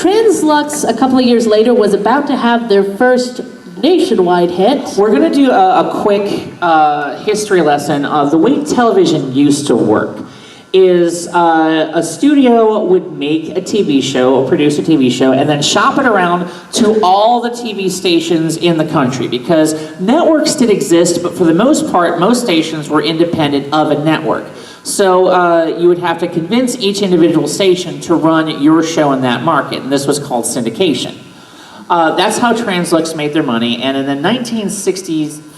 Translux, a couple of years later, was about to have their first nationwide hit. We're going to do a quick history lesson of the way television used to work. Is a studio would make a TV show, or produce a TV show, and then shop it around to all the TV stations in the country, because networks did exist, but for the most part, most stations were independent of a network. So you would have to convince each individual station to run your show in that market, and this was called syndication. That's how Translux made their money, and in the 1967,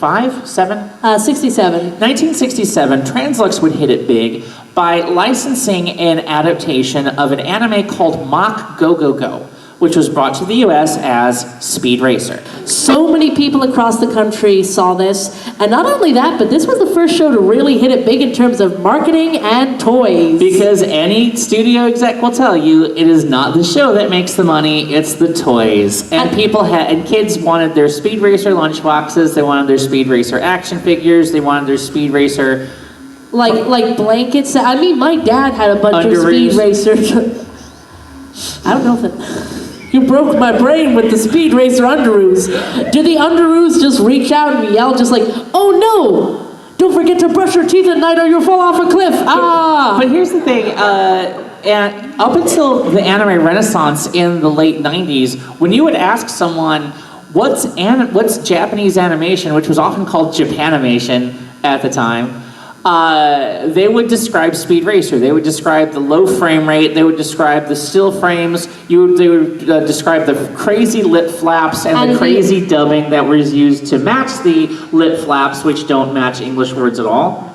Translux would hit it big by licensing an adaptation of an anime called Mach Go Go Go, which was brought to the US as Speed Racer. So many people across the country saw this, and not only that, but this was the first show to really hit it big in terms of marketing and toys. Because any studio exec will tell you, it is not the show that makes the money, it's the toys. And kids wanted their Speed Racer lunchboxes, they wanted their Speed Racer action figures, they wanted their Speed Racer... Like blankets. I mean, my dad had a bunch of Speed Racers. I don't know if that... You broke my brain with the Speed Racer underoos. Do the underoos just reach out and yell just like, oh no! Don't forget to brush your teeth at night or you'll fall off a cliff. Ah! But here's the thing, and up until the anime renaissance in the late 90s, when you would ask someone, what's Japanese animation, which was often called Japanimation at the time, they would describe Speed Racer. They would describe the low frame rate. They would describe the still frames. They would describe the crazy lip flaps and the crazy dubbing that was used to match the lip flaps, which don't match English words at all.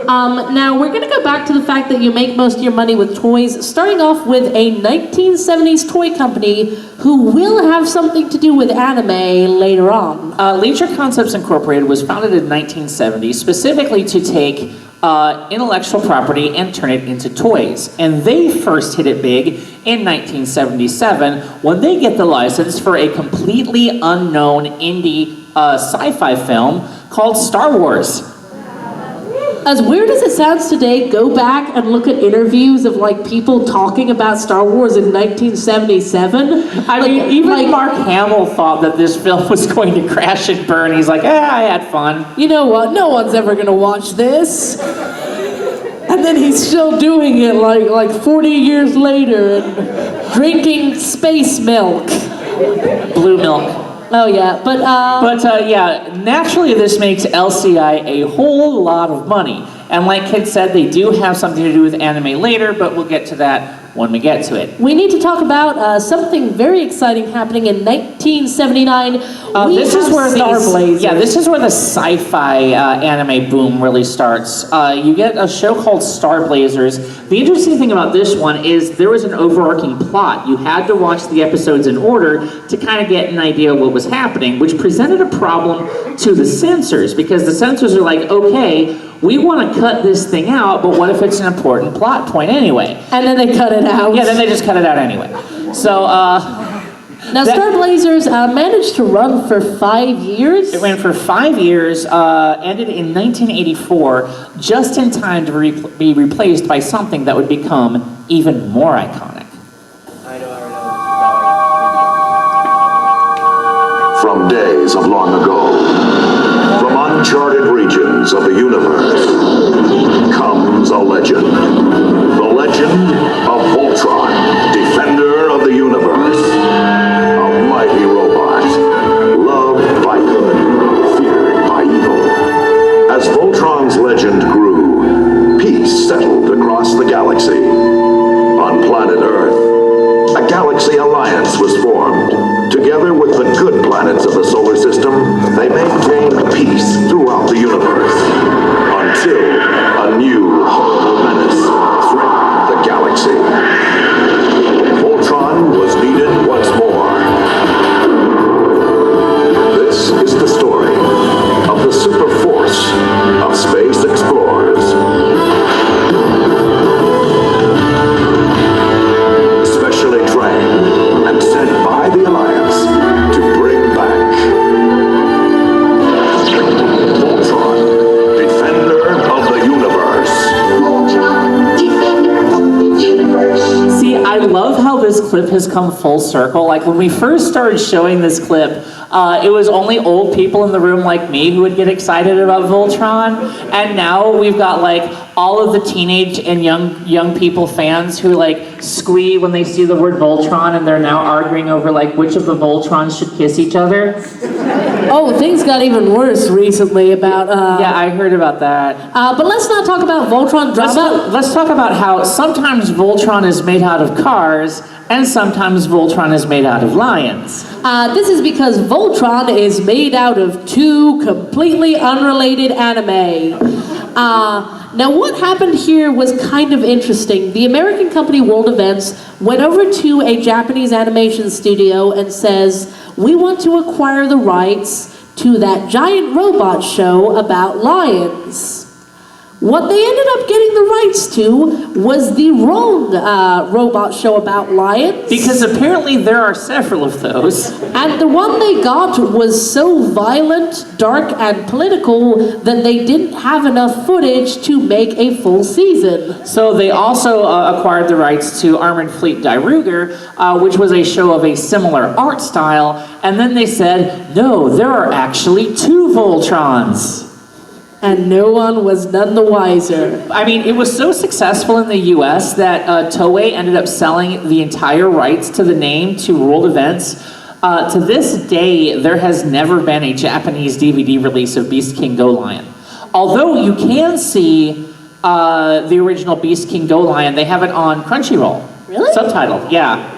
Now, we're going to go back to the fact that you make most of your money with toys, starting off with a 1970s toy company who will have something to do with anime later on. Leisure Concepts Incorporated was founded in 1970, specifically to take intellectual property and turn it into toys. And they first hit it big in 1977 when they get the license for a completely unknown indie sci-fi film called Star Wars. As weird as it sounds today, go back and look at interviews of like people talking about Star Wars in 1977. I mean, even Mark Hamill thought that this film was going to crash and burn. He's like, I had fun. You know what? No one's ever going to watch this. And then he's still doing it like 40 years later and drinking space milk. Blue milk. Oh yeah, but yeah, naturally this makes LCI a whole lot of money. And like Kid said, they do have something to do with anime later, but we'll get to that when we get to it. We need to talk about something very exciting happening in 1979. This is where this is where the sci-fi anime boom really starts. You get a show called Star Blazers. The interesting thing about this one is there was an overarching plot. You had to watch the episodes in order to kind of get an idea of what was happening, which presented a problem to the censors, because the censors are like, okay, we want to cut this thing out, but what if it's an important plot point anyway? And then they cut it out. Yeah, then they just cut it out anyway. So, now, Star Blazers managed to run for 5 years? It ran for 5 years, ended in 1984, just in time to be replaced by something that would become even more iconic. From days of long ago, from uncharted regions of the universe, comes a legend. The legend of Voltron, defender of the universe. A mighty robot, loved by good, feared by evil. As Voltron's legend grew, peace settled across the galaxy. On planet Earth, a galaxy alliance was formed. Together with the good planets of the solar system, they maintained peace throughout the universe. Until a new horrible menace threatened the galaxy. Voltron was needed once more. This is the story of the super force of space explorers. Specially trained and sent by the Alliance to bring back Voltron. clip has come full circle. Like when we first started showing this clip, it was only old people in the room like me who would get excited about Voltron, and now we've got like all of the teenage and young people fans who like squee when they see the word Voltron, and they're now arguing over like which of the Voltrons should kiss each other. Oh, things got even worse recently about... Yeah, I heard about that. But let's not talk about Voltron drama. Let's talk about how sometimes Voltron is made out of cars, and sometimes Voltron is made out of lions. This is because Voltron is made out of two completely unrelated anime. Now what happened here was kind of interesting. The American company World Events went over to a Japanese animation studio and says, we want to acquire the rights to that giant robot show about lions. What they ended up getting the rights to was the wrong robot show about lions. Because apparently there are several of those. And the one they got was so violent, dark, and political that they didn't have enough footage to make a full season. So they also acquired the rights to Armored Fleet Dairuger, which was a show of a similar art style. And then they said, no, there are actually two Voltrons. And no one was none the wiser. I mean, it was so successful in the US that Toei ended up selling the entire rights to the name to World Events. To this day, there has never been a Japanese DVD release of Beast King Go Lion. Although you can see the original Beast King Go Lion, they have it on Crunchyroll. Really? Subtitled, yeah.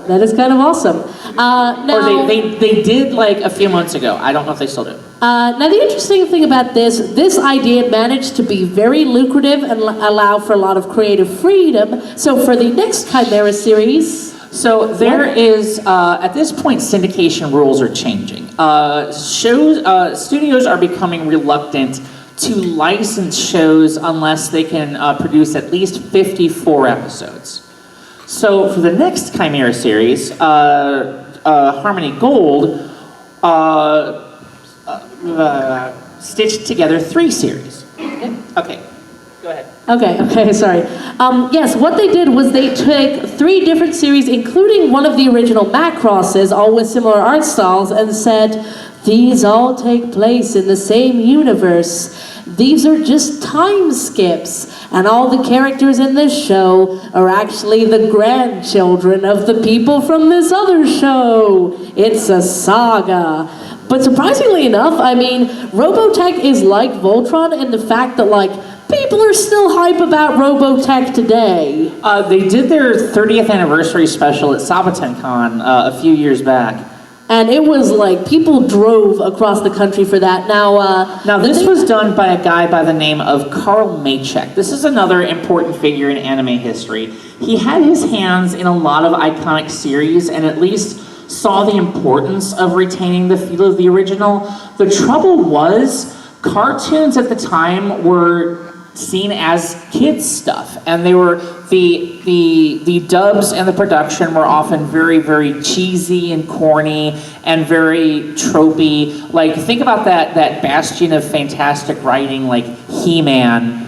That is kind of awesome. Now, or they did like a few months ago. I don't know if they still do. Now the interesting thing about this idea managed to be very lucrative and allow for a lot of creative freedom. So for the next Chimera series... So there is, at this point, syndication rules are changing. Studios are becoming reluctant to license shows unless they can produce at least 54 episodes. So for the next Chimera series, Harmony Gold stitched together 3 series. Okay, go ahead. Okay, sorry. Yes, what they did was they took 3 different series, including one of the original Macrosses, all with similar art styles, and said, these all take place in the same universe. These are just time skips, and all the characters in this show are actually the grandchildren of the people from this other show. It's a saga. But surprisingly enough, I mean, Robotech is like Voltron in the fact that, like, people are still hype about Robotech today. They did their 30th anniversary special at SabatenCon a few years back. And it was like, people drove across the country for that. Now this was done by a guy by the name of Karl Maychek. This is another important figure in anime history. He had his hands in a lot of iconic series and at least saw the importance of retaining the feel of the original. The trouble was, cartoons at the time were seen as kids stuff, and they were the dubs and the production were often very, very cheesy and corny and very tropey. Like, think about that bastion of fantastic writing like He-Man.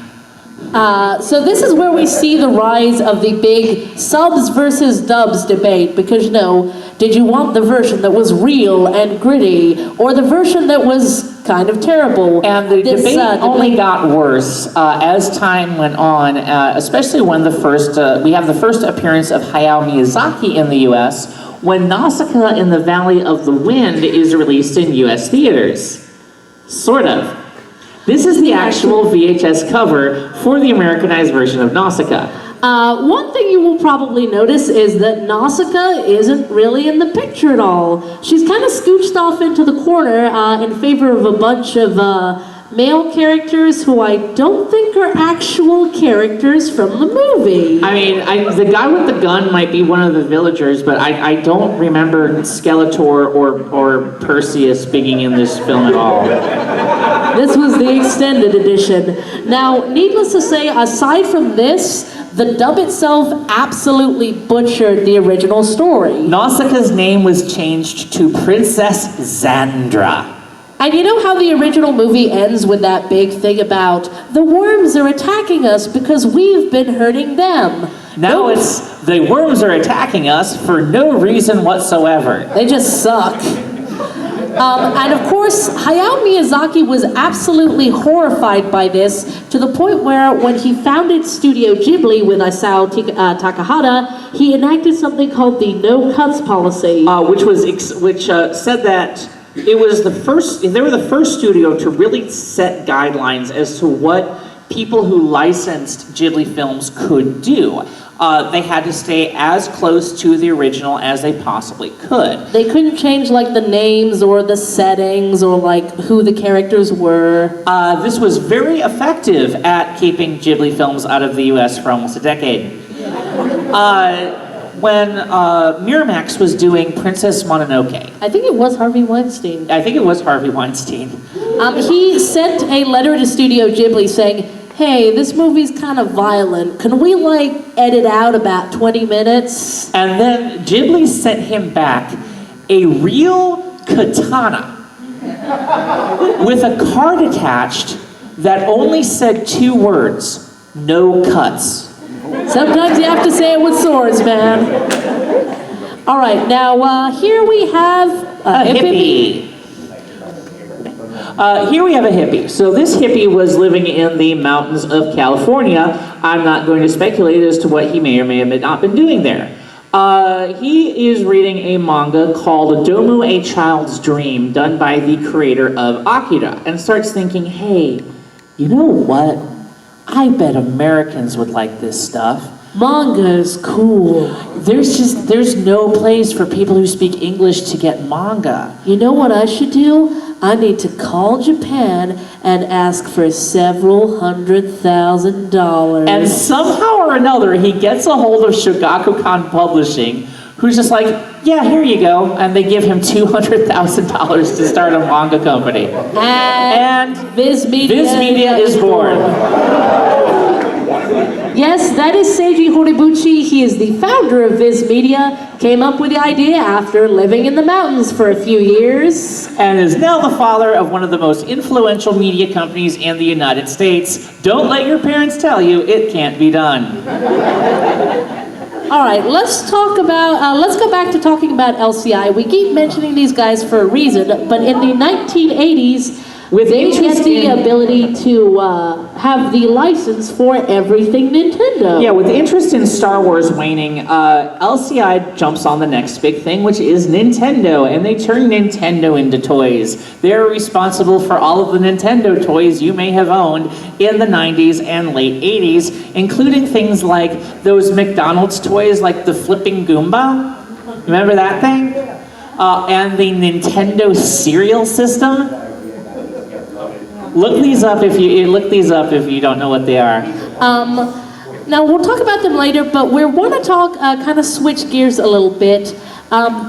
So this is where we see the rise of the big subs versus dubs debate, because, you know, did you want the version that was real and gritty, or the version that was kind of terrible? And the debate only got worse as time went on, especially when we have the first appearance of Hayao Miyazaki in the US, when Nausicaa in the Valley of the Wind is released in US theaters. Sort of. This is the actual VHS cover for the Americanized version of Nausicaa. One thing you will probably notice is that Nausicaa isn't really in the picture at all. She's kind of scooched off into the corner in favor of a bunch of male characters who I don't think are actual characters from the movie. I mean, the guy with the gun might be one of the villagers, but I don't remember Skeletor or Perseus being in this film at all. This was the extended edition. Now, needless to say, aside from this, the dub itself absolutely butchered the original story. Nausicaa's name was changed to Princess Xandra. And you know how the original movie ends with that big thing about the worms are attacking us because we've been hurting them? Now it's the worms are attacking us for no reason whatsoever. They just suck. And of course, Hayao Miyazaki was absolutely horrified by this, to the point where when he founded Studio Ghibli with Isao Takahata, he enacted something called the no cuts policy. Which said that it was they were the first studio to really set guidelines as to what people who licensed Ghibli films could do. They had to stay as close to the original as they possibly could. They couldn't change like the names or the settings or like who the characters were. This was very effective at keeping Ghibli films out of the US for almost a decade. When Miramax was doing Princess Mononoke. I think it was Harvey Weinstein. He sent a letter to Studio Ghibli saying, hey, this movie's kind of violent. Can we, like, edit out about 20 minutes? And then Ghibli sent him back a real katana with a card attached that only said 2 words, no cuts. Sometimes you have to say it with swords, man. All right, now here we have a hippie. Here we have a hippie. So this hippie was living in the mountains of California. I'm not going to speculate as to what he may or may have not been doing there. He is reading a manga called Domu, A Child's Dream, done by the creator of Akira, and starts thinking, hey, you know what? I bet Americans would like this stuff. Manga is cool. There's no place for people who speak English to get manga. You know what I should do? I need to call Japan and ask for several $100,000. And somehow or another, he gets a hold of Shogakukan Publishing, who's just like, yeah, here you go. And they give him $200,000 to start a manga company. And Viz Media is born. Yes, that is Seiji Horibuchi. He is the founder of Viz Media, came up with the idea after living in the mountains for a few years. And is now the father of one of the most influential media companies in the United States. Don't let your parents tell you it can't be done. All right, let's go back to talking about LCI. We keep mentioning these guys for a reason, but in the 1980s, they get the ability to have the license for everything Nintendo. Yeah, with interest in Star Wars waning, LCI jumps on the next big thing, which is Nintendo, and they turn Nintendo into toys. They're responsible for all of the Nintendo toys you may have owned in the 90s and late 80s, including things like those McDonald's toys like the flipping Goomba. Remember that thing? And the Nintendo cereal system. Look these up if you don't know what they are. Now we'll talk about them later, but we want to talk kind of switch gears a little bit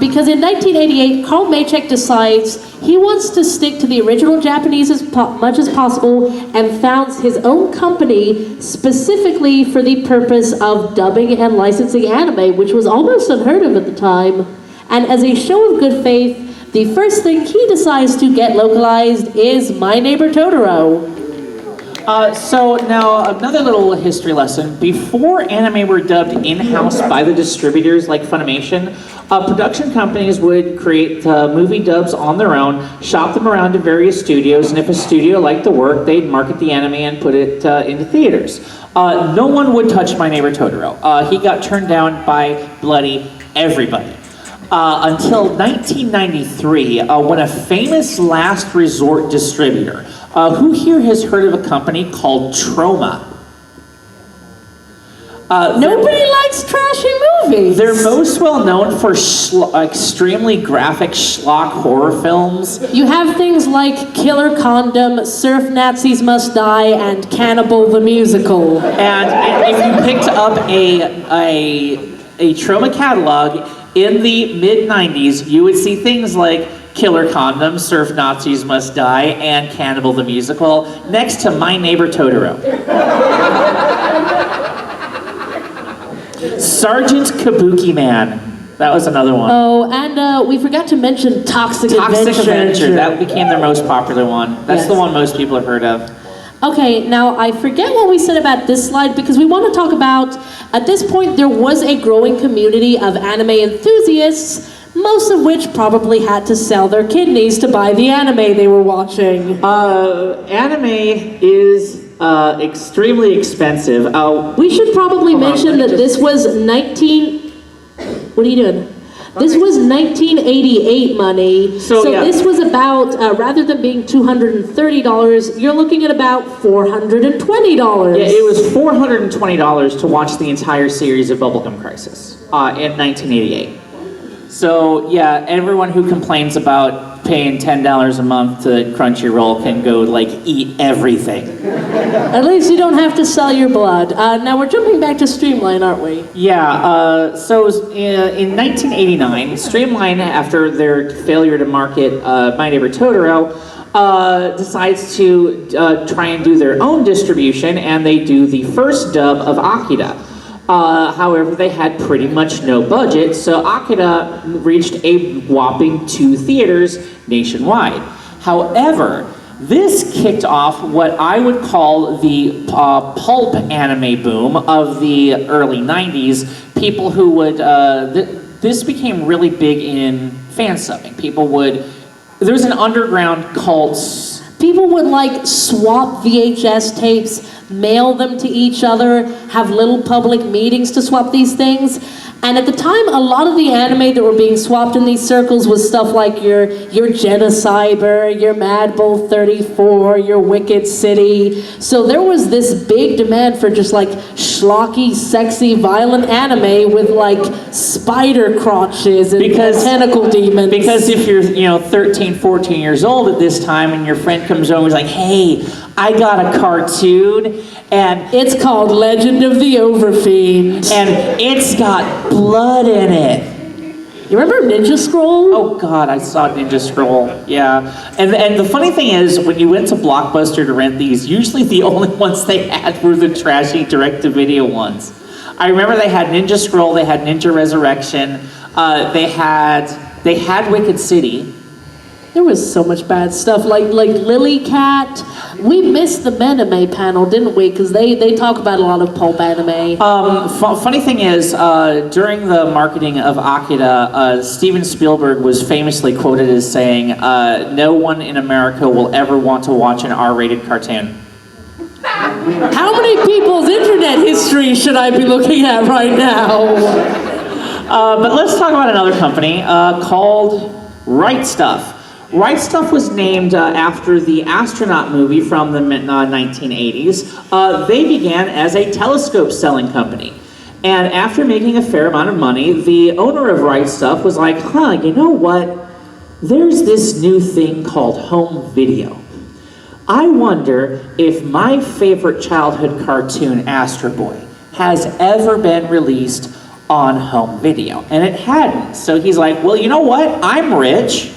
because in 1988, Carl Maychek decides he wants to stick to the original Japanese as much as possible and founds his own company specifically for the purpose of dubbing and licensing anime, which was almost unheard of at the time. And as a show of good faith, the first thing he decides to get localized is My Neighbor Totoro. So now another little history lesson. Before anime were dubbed in-house by the distributors like Funimation, production companies would create movie dubs on their own, shop them around to various studios, and if a studio liked the work, they'd market the anime and put it into theaters. No one would touch My Neighbor Totoro. He got turned down by bloody everybody. Until 1993, when a famous last resort distributor, who here has heard of a company called Troma? Nobody likes trashy movies. They're most well known for extremely graphic schlock horror films. You have things like Killer Condom, Surf Nazis Must Die, and Cannibal the Musical. And if you picked up a Troma catalog in the mid-90s, you would see things like Killer Condom, Surf Nazis Must Die, and Cannibal the Musical, next to My Neighbor Totoro. Sergeant Kabuki Man. That was another one. Oh, and we forgot to mention Toxic Adventure. That became their most popular one. That's Yes. the one most people have heard of. Okay, now I forget what we said about this slide because we want to talk about, at this point there was a growing community of anime enthusiasts, most of which probably had to sell their kidneys to buy the anime they were watching. Anime is extremely expensive. We should probably mention that this was what are you doing? This was 1988 money, so this was about, rather than being $230, you're looking at about $420. Yeah, it was $420 to watch the entire series of Bubblegum Crisis in 1988. So yeah, everyone who complains about paying $10 a month to Crunchyroll can go like eat everything. At least you don't have to sell your blood. Now we're jumping back to Streamline, aren't we? Yeah, so in 1989, Streamline, after their failure to market My Neighbor Totoro, decides to try and do their own distribution, and they do the first dub of Akira. However, they had pretty much no budget, so Akira reached a whopping 2 theaters nationwide. However, this kicked off what I would call the pulp anime boom of the early 90s. People who would, this became really big in fan subbing. There was an underground cult. People would like swap VHS tapes, mail them to each other, have little public meetings to swap these things. And at the time, a lot of the anime that were being swapped in these circles was stuff like your Genocyber, your Mad Bull 34, your Wicked City. So there was this big demand for just like schlocky, sexy, violent anime with like spider crotches and tentacle demons. Because if you're 13, 14 years old at this time and your friend comes over and is like, hey, I got a cartoon and it's called Legend of the Overfiend. And it's got blood in it. You remember Ninja Scroll? Oh God, I saw Ninja Scroll. Yeah, and the funny thing is, when you went to Blockbuster to rent these, usually the only ones they had were the trashy direct-to-video ones. I remember they had Ninja Scroll, they had Ninja Resurrection, they had Wicked City. There was so much bad stuff, like Lily Cat. We missed the Mename panel, didn't we? Because they talk about a lot of pulp anime. Funny thing is, during the marketing of Akira, Steven Spielberg was famously quoted as saying, no one in America will ever want to watch an R-rated cartoon. How many people's internet history should I be looking at right now? But let's talk about another company called Right Stuff. Right Stuff was named after the astronaut movie from the 1980s. They began as a telescope selling company. And after making a fair amount of money, the owner of Right Stuff was like, you know what? There's this new thing called home video. I wonder if my favorite childhood cartoon, Astro Boy, has ever been released on home video. And it hadn't. So he's like, well, you know what? I'm rich.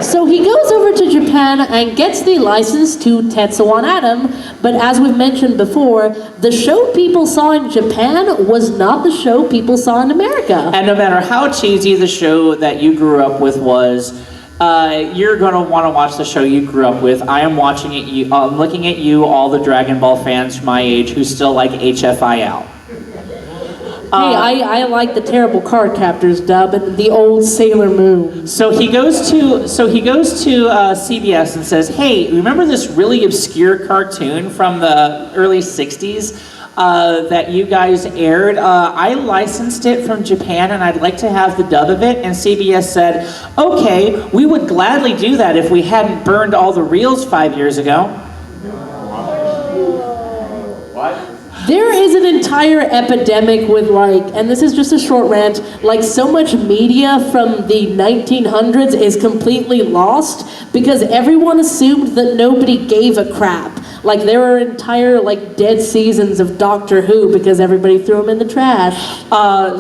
So he goes over to Japan and gets the license to Tetsuo Atom, but as we've mentioned before, the show people saw in Japan was not the show people saw in America. And no matter how cheesy the show that you grew up with was, you're going to want to watch the show you grew up with. I am watching it. I'm looking at you, all the Dragon Ball fans my age who still like HFIL. Hey, I like the Terrible Card Captors dub and the old Sailor Moon. So he goes to CBS and says, "Hey, remember this really obscure cartoon from the early '60s that you guys aired? I licensed it from Japan, and I'd like to have the dub of it." And CBS said, "Okay, we would gladly do that if we hadn't burned all the reels 5 years ago." There is an entire epidemic with and this is just a short rant, so much media from the 1900s is completely lost because everyone assumed that nobody gave a crap. Like there were entire like dead seasons of Doctor Who because everybody threw them in the trash.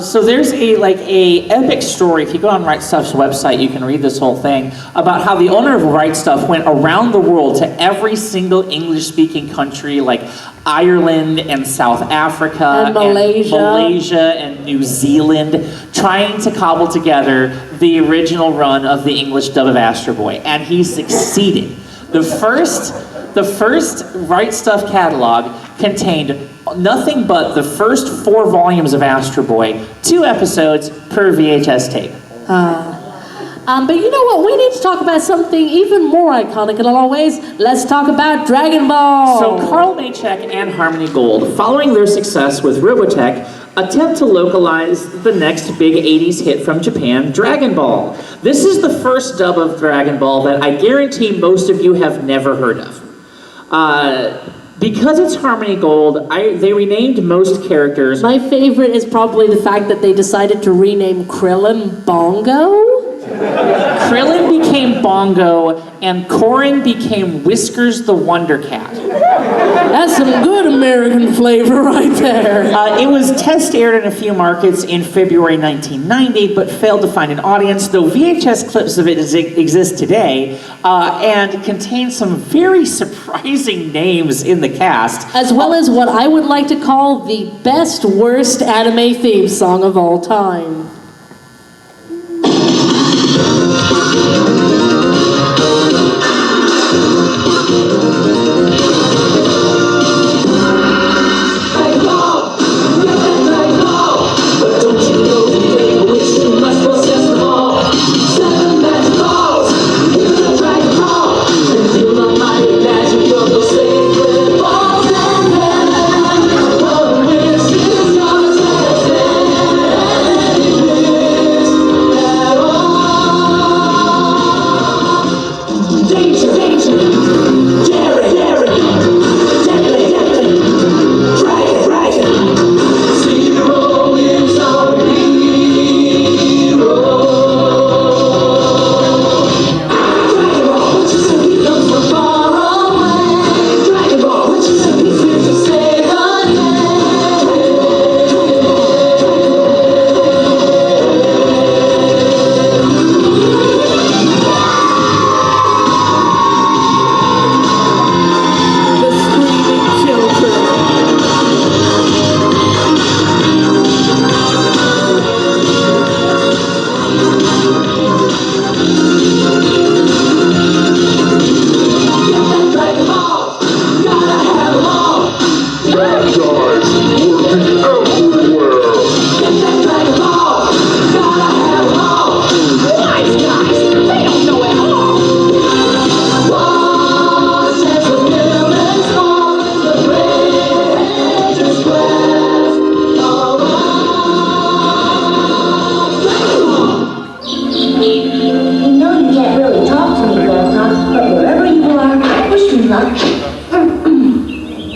So there's a epic story. If you go on Right Stuff's website, you can read this whole thing about how the owner of Right Stuff went around the world to every single English-speaking country, like Ireland and South Africa and Malaysia and New Zealand, trying to cobble together the original run of the English dub of Astro Boy, and he succeeded. The first Right Stuff catalog contained nothing but the first 4 volumes of Astro Boy, 2 episodes per VHS tape. But you know what? We need to talk about something even more iconic in a lot of ways. Let's talk about Dragon Ball. So Carl Maychek and Harmony Gold, following their success with Robotech, attempt to localize the next big 80s hit from Japan, Dragon Ball. This is the first dub of Dragon Ball that I guarantee most of you have never heard of. Because it's Harmony Gold, they renamed most characters. My favorite is probably the fact that they decided to rename Krillin Bongo. Krillin became Bongo, and Korin became Whiskers the Wonder Cat. That's some good American flavor right there. It was test aired in a few markets in February 1990, but failed to find an audience, though VHS clips of it exist today, and contain some very surprising names in the cast. As well as what I would like to call the best worst anime theme song of all time.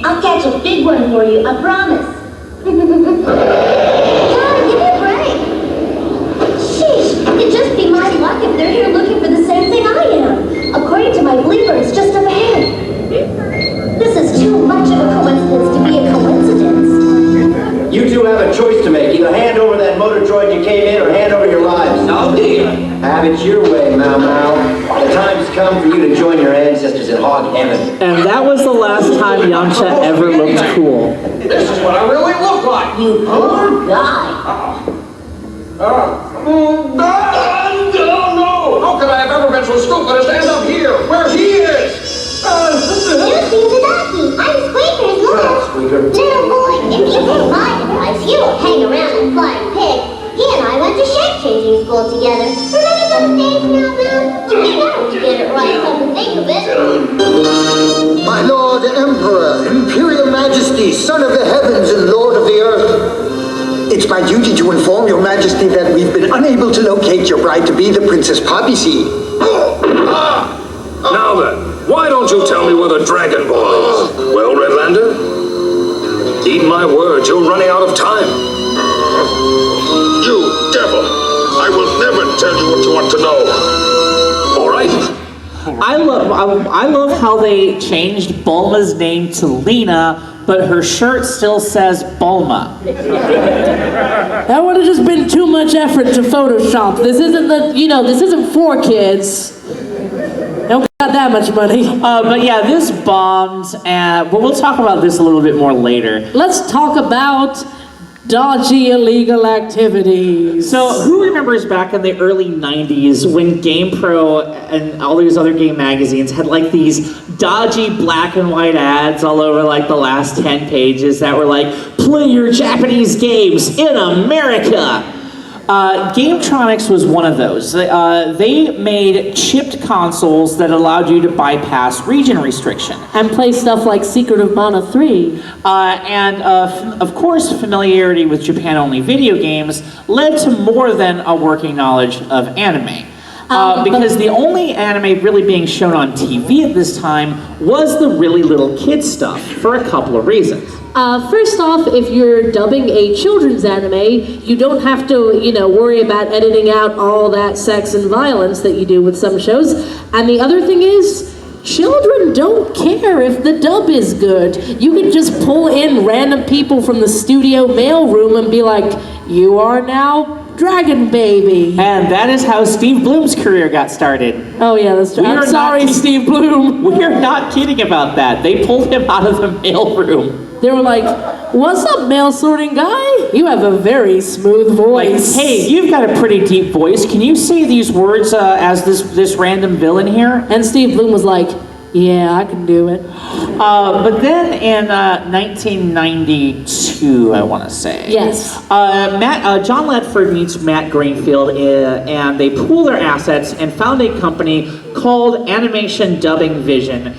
I'll catch a big one for you, I promise. God, give me a break. Sheesh, it'd just be my luck if they're here looking for the same thing I am. According to my bleeper, it's just up ahead. This is too much of a coincidence to be a coincidence. You two have a choice to make. Either hand over that motor droid you came in or hand over your lives. No deal. Have it your way, Mau Mau. The time's come for you to join your ancestors in hog heaven. And that was the last time Yamcha ever looked cool. This is what I really look like. You poor guy. No! How could I have ever been so stupid as to end up here, where he is? You've seen Tadaki. I'm Squeaker's mom. Squeaker. Little boy, if you were my advice, you don't hang around and flying pig. He and I went to shape-changing school together. Remember those days now, Bill? Now we get it right, come to think of it. My Lord Emperor, Imperial Majesty, Son of the Heavens and Lord of the Earth. It's my duty to inform your Majesty that we've been unable to locate your bride-to-be, the Princess Poppy Seed. Now then, why don't you tell me where the Dragon Ball is? Well, Redlander? Heed my words, you're running out of time. You devil! I will never tell you what you want to know. All right. I love how they changed Bulma's name to Lena, but her shirt still says Bulma. That would have just been too much effort to Photoshop. This isn't for kids. Don't got that much money. But yeah, this bombed, and we'll talk about this a little bit more later. Let's talk about dodgy illegal activities. So who remembers back in the early 90s when GamePro and all these other game magazines had like these dodgy black and white ads all over like the last 10 pages that were like, play your Japanese games in America. Gametronics was one of those. They made chipped consoles that allowed you to bypass region restriction. And play stuff like Secret of Mana 3. Of course, familiarity with Japan-only video games led to more than a working knowledge of anime. Because the only anime really being shown on TV at this time was the really little kid stuff, for a couple of reasons. First off, if you're dubbing a children's anime, you don't have to, worry about editing out all that sex and violence that you do with some shows. And the other thing is, children don't care if the dub is good. You can just pull in random people from the studio mailroom and be like, you are now Dragon Baby. And that is how Steve Bloom's career got started. Oh yeah, that's true. I'm sorry, Steve Bloom. We are not kidding about that. They pulled him out of the mailroom. They were like, what's up, mail sorting guy? You have a very smooth voice. Like, hey, you've got a pretty deep voice. Can you say these words as this random villain here? And Steve Bloom was like, yeah, I can do it. But then in 1992, I want to say. Yes. John Ledford meets Matt Greenfield, and they pool their assets and found a company called Animation Dubbing Vision,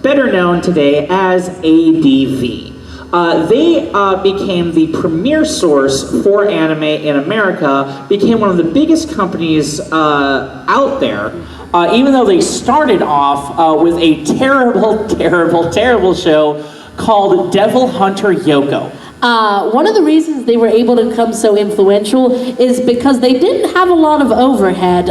better known today as ADV. They became the premier source for anime in America, became one of the biggest companies out there, even though they started off with a terrible show called Devil Hunter Yoko. One of the reasons they were able to become so influential is because they didn't have a lot of overhead.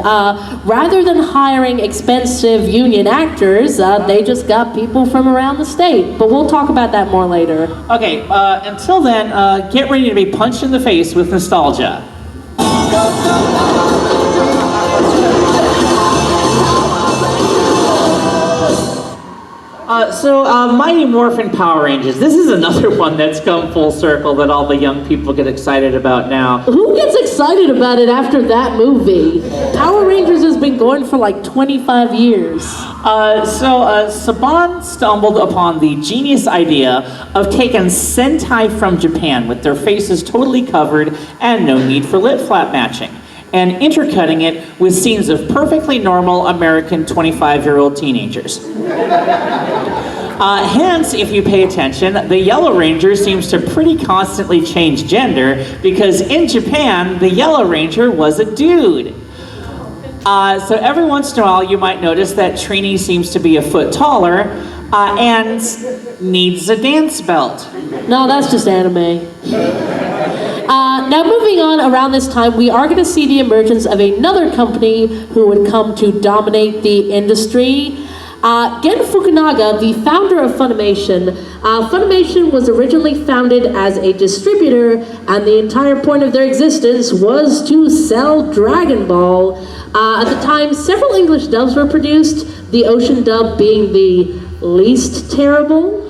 Rather than hiring expensive union actors, they just got people from around the state. But we'll talk about that more later. Okay, until then, get ready to be punched in the face with nostalgia. Mighty Morphin Power Rangers. This is another one that's come full circle that all the young people get excited about now. Who gets excited about it after that movie? Power Rangers has been going for like 25 years. Saban stumbled upon the genius idea of taking Sentai from Japan with their faces totally covered and no need for lip flap matching, and intercutting it with scenes of perfectly normal American 25-year-old teenagers. Hence, if you pay attention, the Yellow Ranger seems to pretty constantly change gender, because in Japan, the Yellow Ranger was a dude. So every once in a while, you might notice that Trini seems to be a foot taller and needs a dance belt. No, that's just anime. Now moving on, around this time, we are going to see the emergence of another company who would come to dominate the industry. Gen Fukunaga, the founder of Funimation. Funimation was originally founded as a distributor, and the entire point of their existence was to sell Dragon Ball. At the time, several English dubs were produced, the Ocean dub being the least terrible.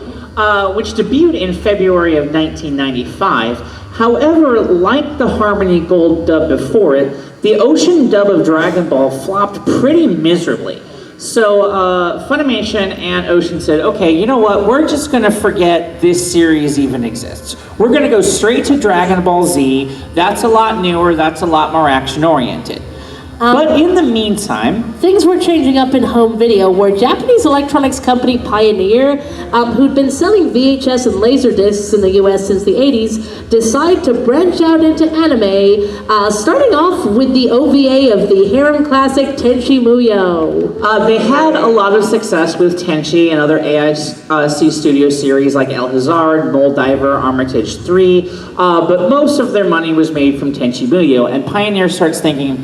Which debuted in February of 1995. However, like the Harmony Gold dub before it, the Ocean dub of Dragon Ball flopped pretty miserably. So Funimation and Ocean said, okay, you know what, we're just going to forget this series even exists. We're going to go straight to Dragon Ball Z. That's a lot newer, that's a lot more action-oriented. But in the meantime, things were changing up in home video, where Japanese electronics company Pioneer, who'd been selling VHS and Laserdiscs in the US since the 80s, decided to branch out into anime, starting off with the OVA of the harem classic Tenchi Muyo. They had a lot of success with Tenchi and other AIC Studio series like El Hazard, Mole Diver, Armitage 3, but most of their money was made from Tenchi Muyo, and Pioneer starts thinking,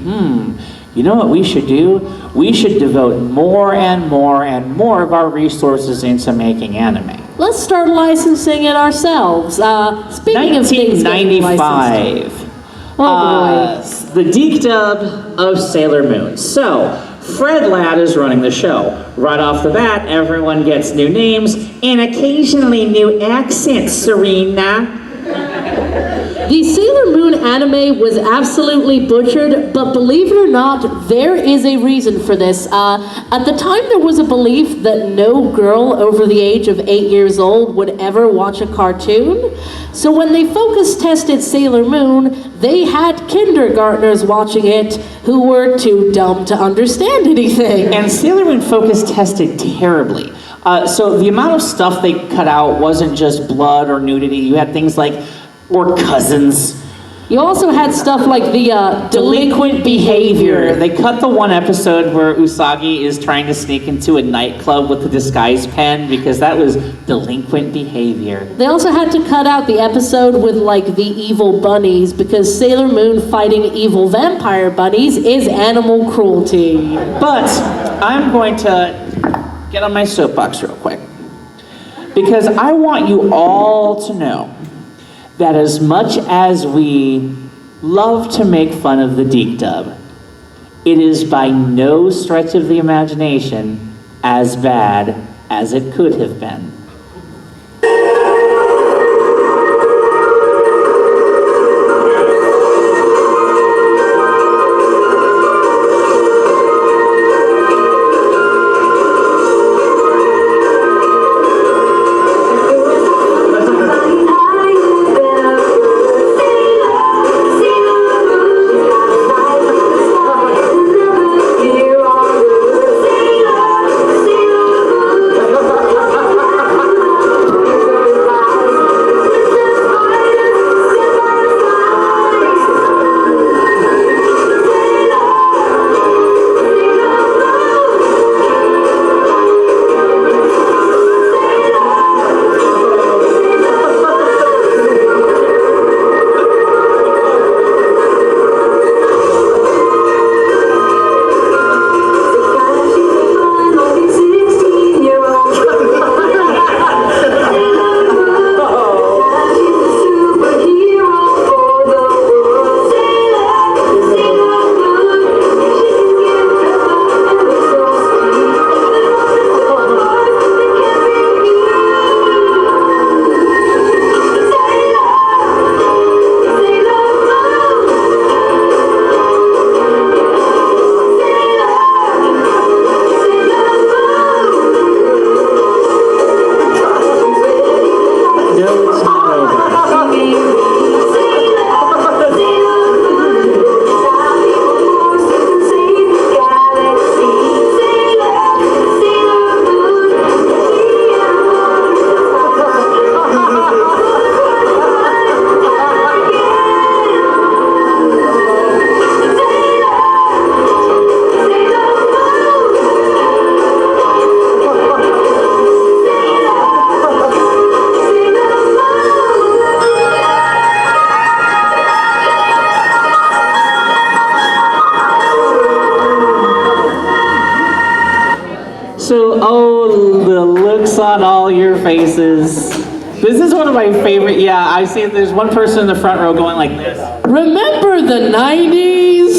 you know what we should do? We should devote more and more and more of our resources into making anime. Let's start licensing it ourselves. Speaking of things getting licensed. 1995. Oh boy. The Deke dub of Sailor Moon. So, Fred Ladd is running the show. Right off the bat, everyone gets new names and occasionally new accents, Serena. The Sailor Moon anime was absolutely butchered, but believe it or not, there is a reason for this. At the time, there was a belief that no girl over the age of 8 years old would ever watch a cartoon. So when they focus tested Sailor Moon, they had kindergartners watching it who were too dumb to understand anything. And Sailor Moon focus tested terribly. So the amount of stuff they cut out wasn't just blood or nudity. You had things like, or cousins. You also had stuff like the delinquent behavior. They cut the one episode where Usagi is trying to sneak into a nightclub with a disguise pen because that was delinquent behavior. They also had to cut out the episode with like the evil bunnies because Sailor Moon fighting evil vampire bunnies is animal cruelty. But I'm going to get on my soapbox real quick because I want you all to know that as much as we love to make fun of the Deke dub, it is by no stretch of the imagination as bad as it could have been. So, oh, the looks on all your faces. This is one of my favorite, yeah, I see there's one person in the front row going like this. Remember the 90s?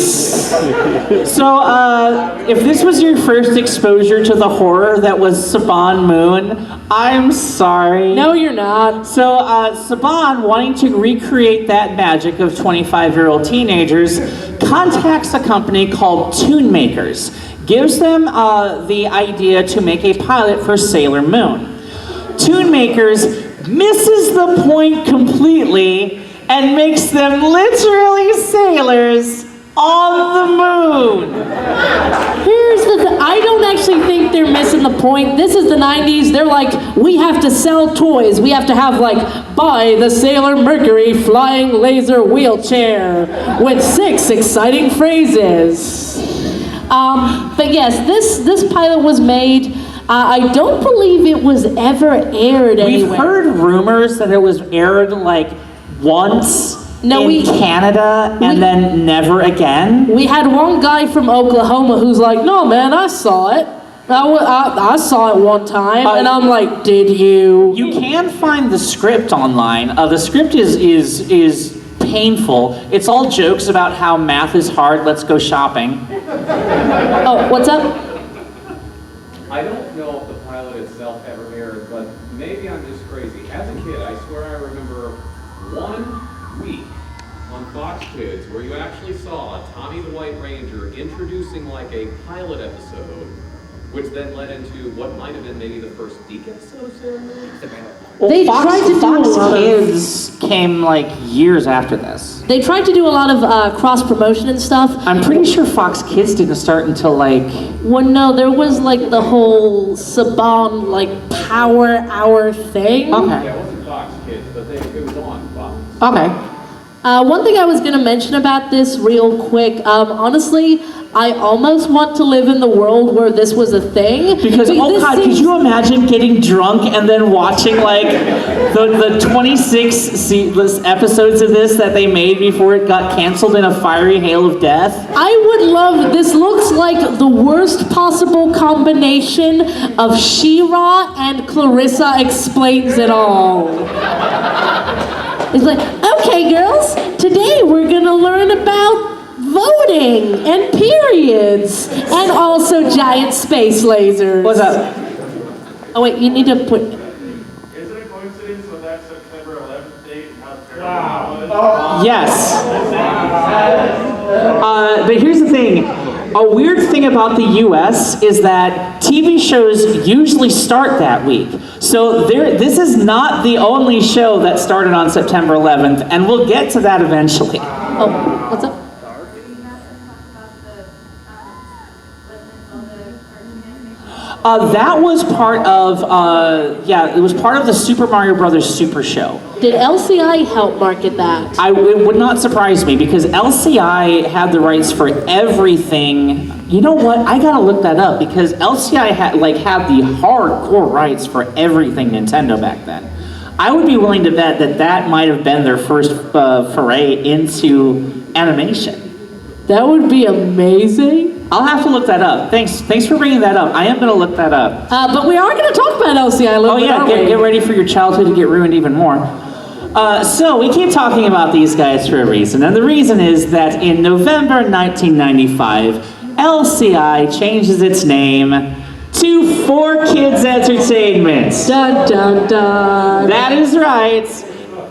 So, if this was your first exposure to the horror that was Saban Moon, I'm sorry. No, you're not. So, Saban, wanting to recreate that magic of 25-year-old teenagers, contacts a company called Toon Makers, gives them the idea to make a pilot for Sailor Moon. Toon Makers misses the point completely and makes them literally sailors on the moon. Here's the I don't actually think they're missing the point. This is the 90s. They're like, we have to sell toys. We have to have like, buy the Sailor Mercury flying laser wheelchair with 6 exciting phrases. But yes, this pilot was made. I don't believe it was ever aired anywhere. We've heard rumors that it was aired like once No, in Canada and then never again? We had one guy from Oklahoma who's like, no, man, I saw it. I saw it one time, and I'm like, did you? You can find the script online. The script is painful. It's all jokes about how math is hard. Let's go shopping. Oh, what's up? I don't know if the pilot itself ever aired, but maybe I'm just crazy. As a kid, I swear I remember 1 week on Fox Kids where you actually saw Tommy the White Ranger introducing like a pilot episode, which then led into what might have been maybe the first Deke episode of Sailor Moon. Well, They tried to do Fox a lot of- Kids came like years after this. They tried to do a lot of cross-promotion and stuff. I'm pretty sure Fox Kids didn't start until like... Well, no, there was like the whole Saban, like, power hour thing. Okay. Yeah, it wasn't Fox Kids, but it was on Fox. Okay. One thing I was going to mention about this real quick, honestly, I almost want to live in the world where this was a thing. Because, oh this God, seems- could you imagine getting drunk and then watching like the 26 seatless episodes of this that they made before it got canceled in a fiery hail of death? I would love, this looks like the worst possible combination of She-Ra and Clarissa Explains It All. It's like, okay girls, today we're gonna learn about voting and periods and also giant space lasers. What's up? Oh wait, you need to put, Is it a coincidence with that September 11th date and how terrible it was? Yes. But here's the thing. A weird thing about the US is that TV shows usually start that week. So this is not the only show that started on September 11th, and we'll get to that eventually. oh, what's up? That was part of, it was part of the Super Mario Brothers Super Show. Did LCI help market that? It would not surprise me because LCI had the rights for everything. You know what? I gotta look that up because LCI had the hardcore rights for everything Nintendo back then. I would be willing to bet that might have been their first foray into animation. That would be amazing. I'll have to look that up. Thanks for bringing that up. I am gonna look that up. But we are going to talk about LCI a little Oh bit, yeah, aren't we? get ready for your childhood to get ruined even more. So we keep talking about these guys for a reason, and the reason is that in November 1995, LCI changes its name to 4Kids Entertainment. Dun dun dun. That is right.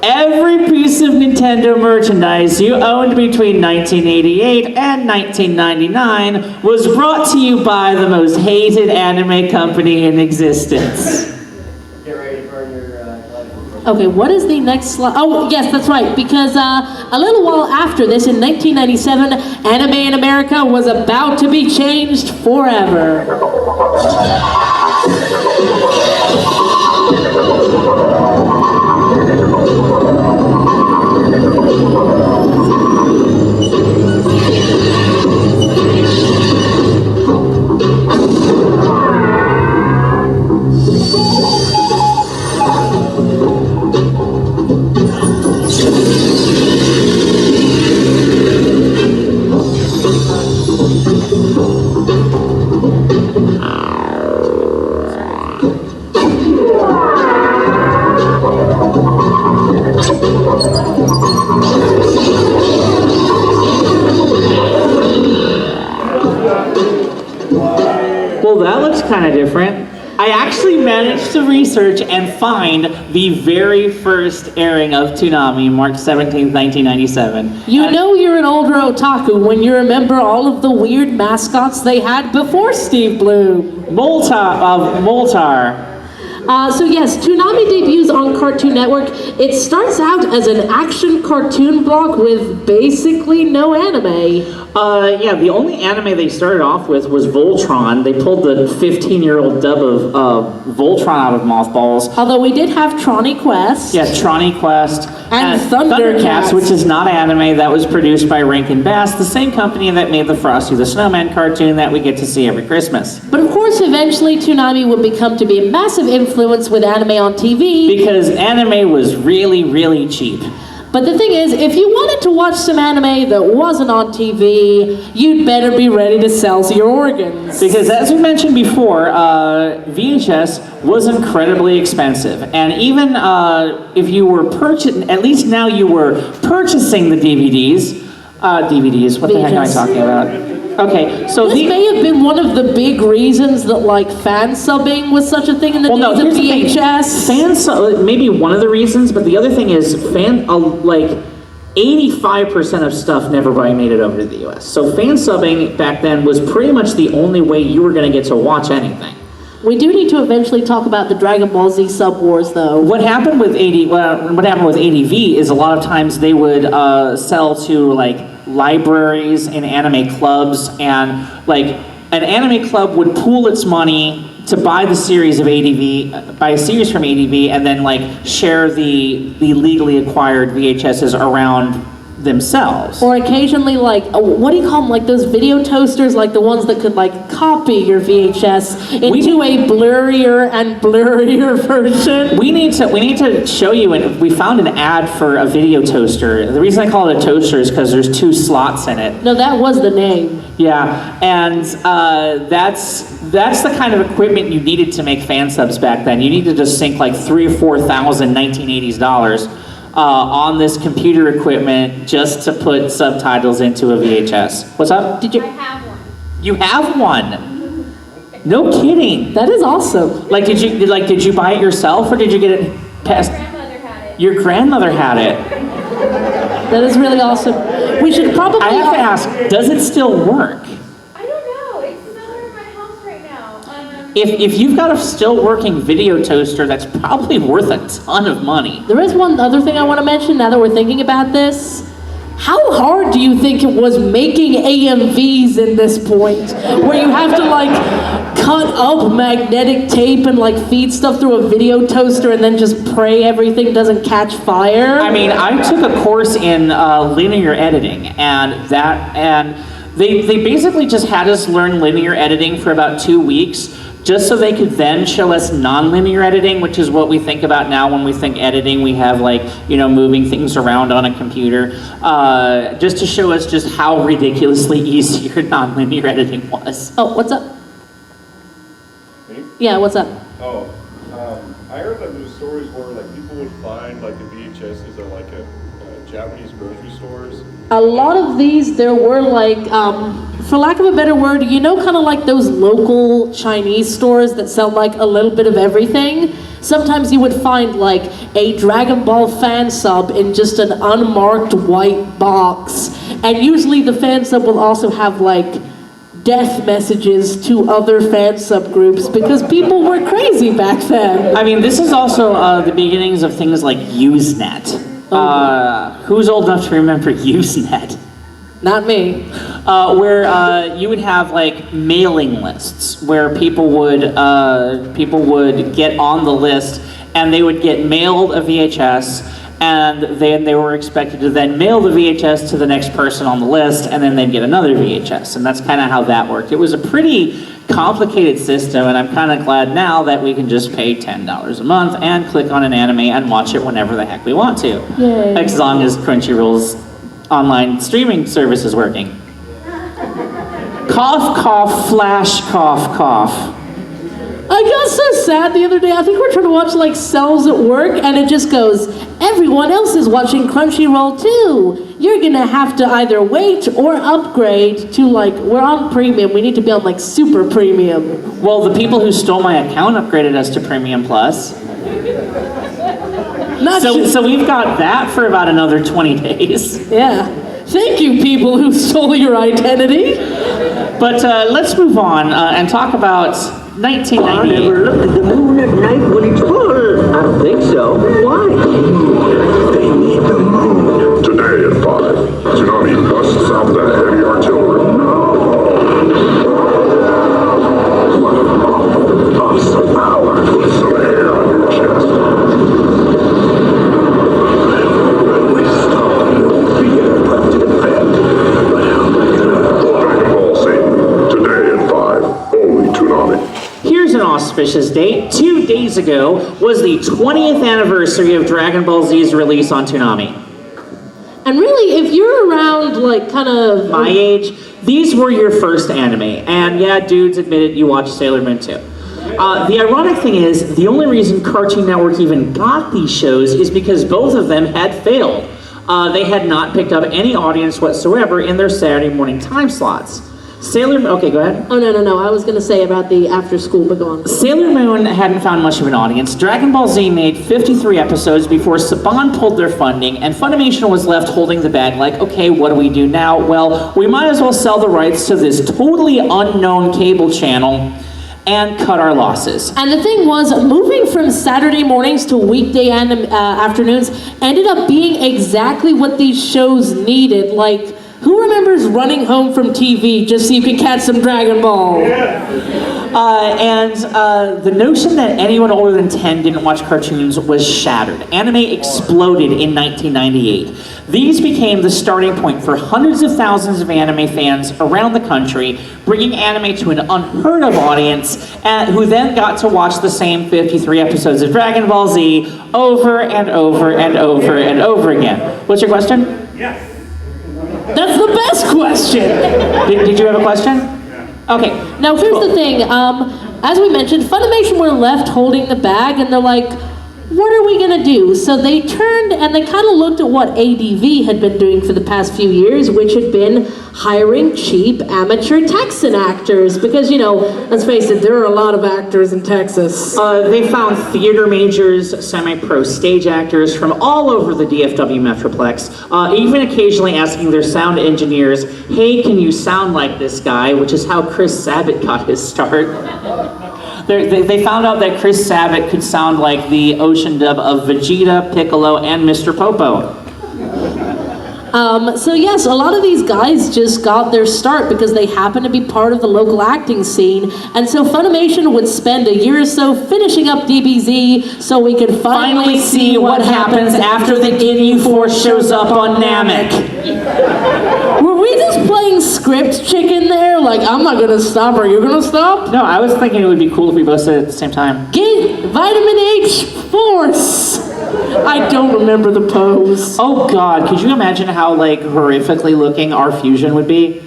Every piece of Nintendo merchandise you owned between 1988 and 1999 was brought to you by the most hated anime company in existence. Get ready for your Okay, what is the next slide? Oh, yes, that's right, because a little while after this, in 1997, anime in America was about to be changed forever. Well, that looks kind of different. I actually managed to research and find the very first airing of Toonami, March 17th, 1997. You know you're an older otaku when you remember all of the weird mascots they had before Steve Bloom. Moltar. So yes, Toonami debuts on Cartoon Network. It starts out as an action cartoon block with basically no anime. The only anime they started off with was Voltron. They pulled the 15-year-old dub of Voltron out of mothballs. Although we did have Tronny Quest. Yeah, Tronny Quest. And Thundercats. which is not anime, that was produced by Rankin Bass, the same company that made the Frosty the Snowman cartoon that we get to see every Christmas. But of course, eventually Toonami would become to be a massive influence with anime on TV. Because anime was really, really cheap. But the thing is, if you wanted to watch some anime that wasn't on TV, you'd better be ready to sell your organs. Because as we mentioned before, VHS was incredibly expensive. And even if you were at least now you were purchasing the DVDs. DVDs, what the heck am I talking about? Okay, so this may have been one of the big reasons that like fan subbing was such a thing in the days of VHS. Maybe one of the reasons, but the other thing is like 85% of stuff never made it over to the US. So fan subbing back then was pretty much the only way you were going to get to watch anything. We do need to eventually talk about the Dragon Ball Z sub wars, though. What happened with ADV is a lot of times they would sell to like libraries and anime clubs, and like an anime club would pool its money to buy the series of buy a series from ADV, and then like share the legally acquired VHSs around themselves. Or occasionally, like, what do you call them? Like those video toasters, like the ones that could like copy your VHS into a blurrier and blurrier version. We need to show you, and we found an ad for a video toaster. The reason I call it a toaster is because there's 2 slots in it. No, that was the name. Yeah, and that's the kind of equipment you needed to make fan subs back then. You needed to sink like $3,000 or $4,000 1980s dollars on this computer equipment just to put subtitles into a VHS. What's up? I have one. You have one? No kidding. That is awesome. Like, did you buy it yourself, or did you get it past? My grandmother had it. Your grandmother had it. That is really awesome. We should probably. I have to ask, does it still work? I don't know. It's somewhere in my house right now. If you've got a still working video toaster, that's probably worth a ton of money. There is one other thing I want to mention now that we're thinking about this. How hard do you think it was making AMVs in this point? Where you have to like cut up magnetic tape and like feed stuff through a video toaster and then just pray everything doesn't catch fire? I mean, I took a course in linear editing, and they basically just had us learn linear editing for about 2 weeks, just so they could then show us non-linear editing, which is what we think about now when we think editing. We have like, moving things around on a computer, just to show us just how ridiculously easy non-linear editing was. Oh, what's up? Me? Yeah, what's up? Oh, I heard that there's stories where like people would find like the VHSs at like a Japanese grocery stores. A lot of these, there were like, for lack of a better word, kind of like those local Chinese stores that sell like a little bit of everything. Sometimes you would find like a Dragon Ball fan sub in just an unmarked white box. And usually the fan sub will also have like death messages to other fan subgroups because people were crazy back then. I mean, this is also the beginnings of things like Usenet. Who's old enough to remember Usenet? Not me. Where you would have like mailing lists where people would get on the list, and they would get mailed a VHS, and then they were expected to then mail the VHS to the next person on the list, and then they'd get another VHS, and that's kind of how that worked. It was a pretty complicated system, and I'm kind of glad now that we can just pay $10 a month and click on an anime and watch it whenever the heck we want to. Yay. As long as Crunchyroll's online streaming service is working. Cough, cough, flash, cough, cough. I got so sad the other day. I think we're trying to watch like Cells at Work, and it just goes, everyone else is watching Crunchyroll too. You're gonna have to either wait or upgrade to like, we're on premium. We need to be on like super premium. Well, the people who stole my account upgraded us to Premium Plus. So we've got that for about another 20 days. Yeah. Thank you, people who stole your identity. But let's move on and talk about 1998. I never looked at the moon at night when it's full. I don't think so. Why? They need the moon. Today at 5, Tsunami busts out the heavy artillery. What a awesome power. Put some hair on your chest. When we stop, you'll be equipped to defend. Dragon Ball Z. Today at 5, only Tsunami. Here's an auspicious date. 2 days ago was the 20th anniversary of Dragon Ball Z's release on Toonami. And really, if you're around, like, kind of... My age, these were your first anime. And yeah, dudes admitted you watched Sailor Moon too. The ironic thing is, the only reason Cartoon Network even got these shows is because both of them had failed. They had not picked up any audience whatsoever in their Saturday morning time slots. Okay, go ahead. Oh, no. I was going to say about the after school, but go on. Sailor Moon hadn't found much of an audience. Dragon Ball Z made 53 episodes before Saban pulled their funding, and Funimation was left holding the bag like, okay, what do we do now? Well, we might as well sell the rights to this totally unknown cable channel and cut our losses. And the thing was, moving from Saturday mornings to weekday afternoons ended up being exactly what these shows needed. Like, who remembers running home from TV just so you could catch some Dragon Ball? The notion that anyone older than 10 didn't watch cartoons was shattered. Anime exploded in 1998. These became the starting point for hundreds of thousands of anime fans around the country, bringing anime to an unheard of audience, who then got to watch the same 53 episodes of Dragon Ball Z over and over and over and over again. What's your question? Yes. That's the best question! Did you have a question? Okay. Now here's the thing, as we mentioned, Funimation were left holding the bag and they're like, what are we gonna do? So they turned and they kind of looked at what ADV had been doing for the past few years, which had been hiring cheap amateur Texan actors. Because, you know, let's face it, there are a lot of actors in Texas. They found theater majors, semi-pro stage actors from all over the DFW Metroplex, even occasionally asking their sound engineers, hey, can you sound like this guy? Which is how Chris Sabat got his start. They found out that Chris Sabat could sound like the ocean dub of Vegeta, Piccolo, and Mr. Popo. So yes, a lot of these guys just got their start because they happened to be part of the local acting scene, and so Funimation would spend a year or so finishing up DBZ so we could finally see what happens after the Ginyu Force shows up on Namek. Were we just playing script chicken there? Like, I'm not gonna stop, are you gonna stop? No, I was thinking it would be cool if we both said it at the same time. Get Vitamin H Force! I don't remember the pose. Oh God, could you imagine how like horrifically looking our fusion would be?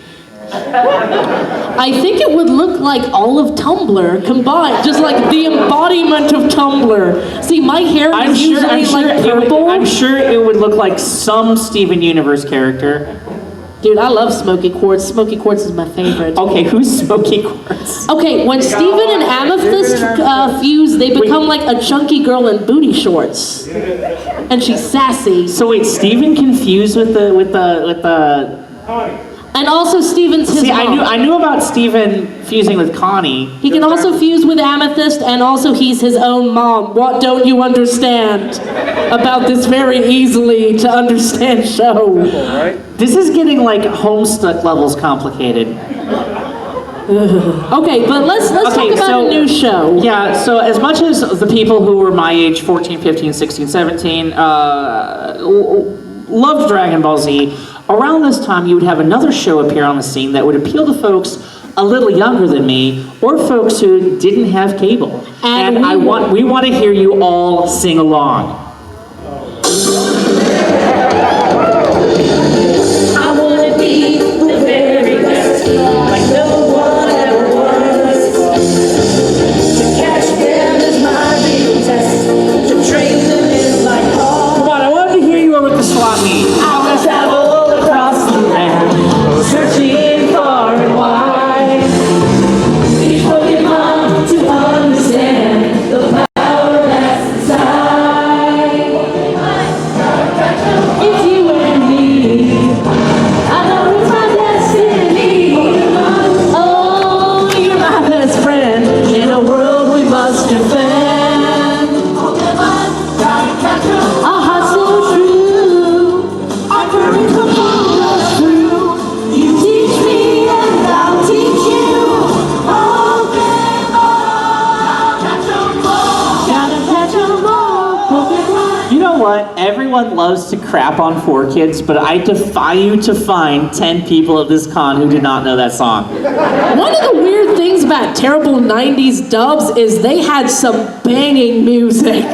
I think it would look like all of Tumblr combined, just like the embodiment of Tumblr. See, my hair is usually like purple. I'm sure it would look like some Steven Universe character. Dude, I love Smoky Quartz. Smoky Quartz is my favorite. Okay, who's Smoky Quartz? Okay, when Steven and Amethyst fuse, they become like a chunky girl in booty shorts. And she's sassy. So wait, Steven confused with the And also Steven's his mom. I knew about Steven fusing with Connie. He can also fuse with Amethyst, and also he's his own mom. What don't you understand about this very easily to understand show? This is getting like Homestuck levels complicated. Okay, but let's talk about a new show. Yeah, so as much as the people who were my age, 14, 15, 16, 17, loved Dragon Ball Z, around this time you would have another show appear on the scene that would appeal to folks a little younger than me, or folks who didn't have cable. And we want to hear you all sing along. I want to be the very best, like no one ever was. To catch them is my real test, to train them is like hard. Come on, I wanted to hear you over at the swap meet. I will travel across the land, searching far and wide. Each Pokemon to understand the power that's inside. It's you and me. I know it's my destiny. Oh, you're my best friend in a world we must defend. Our hearts so true, our courage will pull us through. You teach me and I'll teach you. Gotta catch 'em all, Pokemon. You know what? Everyone loves to crap on 4Kids, but I defy you to find 10 people at this con who did not know that song. One of the weird things about terrible 90s dubs is they had some banging music.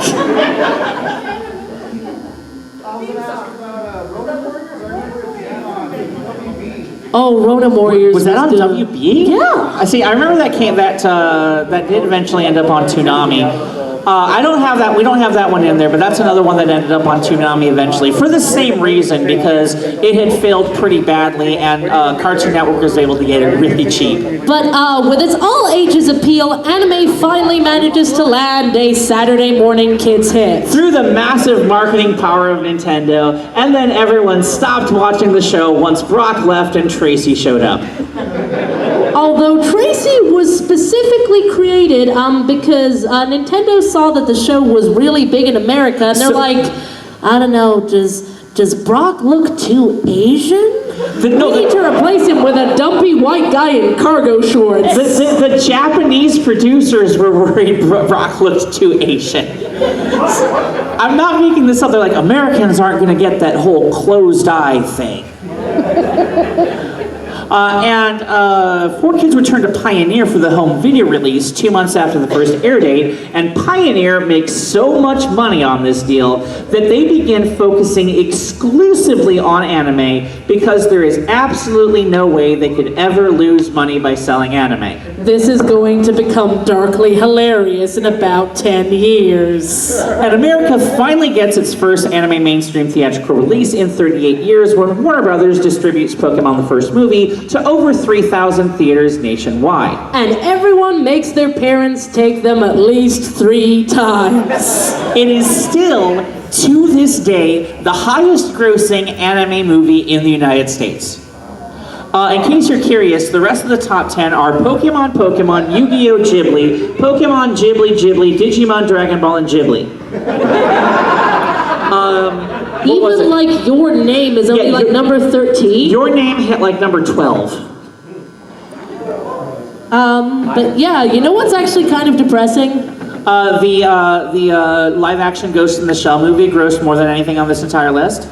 Oh, Ronin Warriors. Was that on WB? Yeah. I see. I remember that that did eventually end up on Toonami. I don't have that. We don't have that one in there, but that's another one that ended up on Toonami eventually for the same reason, because it had failed pretty badly, and Cartoon Network was able to get it really cheap. But with its all ages appeal, anime finally manages to land a Saturday morning kids hit. Through the massive marketing power of Nintendo, and then everyone stopped watching the show once Brock left and Tracy showed up. Although Tracy was specifically created because Nintendo saw that the show was really big in America, and they're like, I don't know, does Brock look too Asian? We need to replace him with a dumpy white guy in cargo shorts. The Japanese producers were worried Brock looked too Asian. I'm not making this up. They're like, Americans aren't going to get that whole closed eye thing. And 4Kids returned to Pioneer for the home video release 2 months after the first air date, and Pioneer makes so much money on this deal that they begin focusing exclusively on anime because there is absolutely no way they could ever lose money by selling anime. This is going to become darkly hilarious in about 10 years. And America finally gets its first anime mainstream theatrical release in 38 years when Warner Brothers distributes Pokemon the first movie to over 3,000 theaters nationwide. And everyone makes their parents take them at least 3 times. It is still, to this day, the highest grossing anime movie in the United States. In case you're curious, the rest of the top 10 are Pokemon, Yu-Gi-Oh! Ghibli, Pokemon, Ghibli, Digimon, Dragon Ball, and Ghibli. Even like Your Name is only like number 13. Your Name hit like number 12. But yeah, you know what's actually kind of depressing? The live-action Ghost in the Shell movie grossed more than anything on this entire list.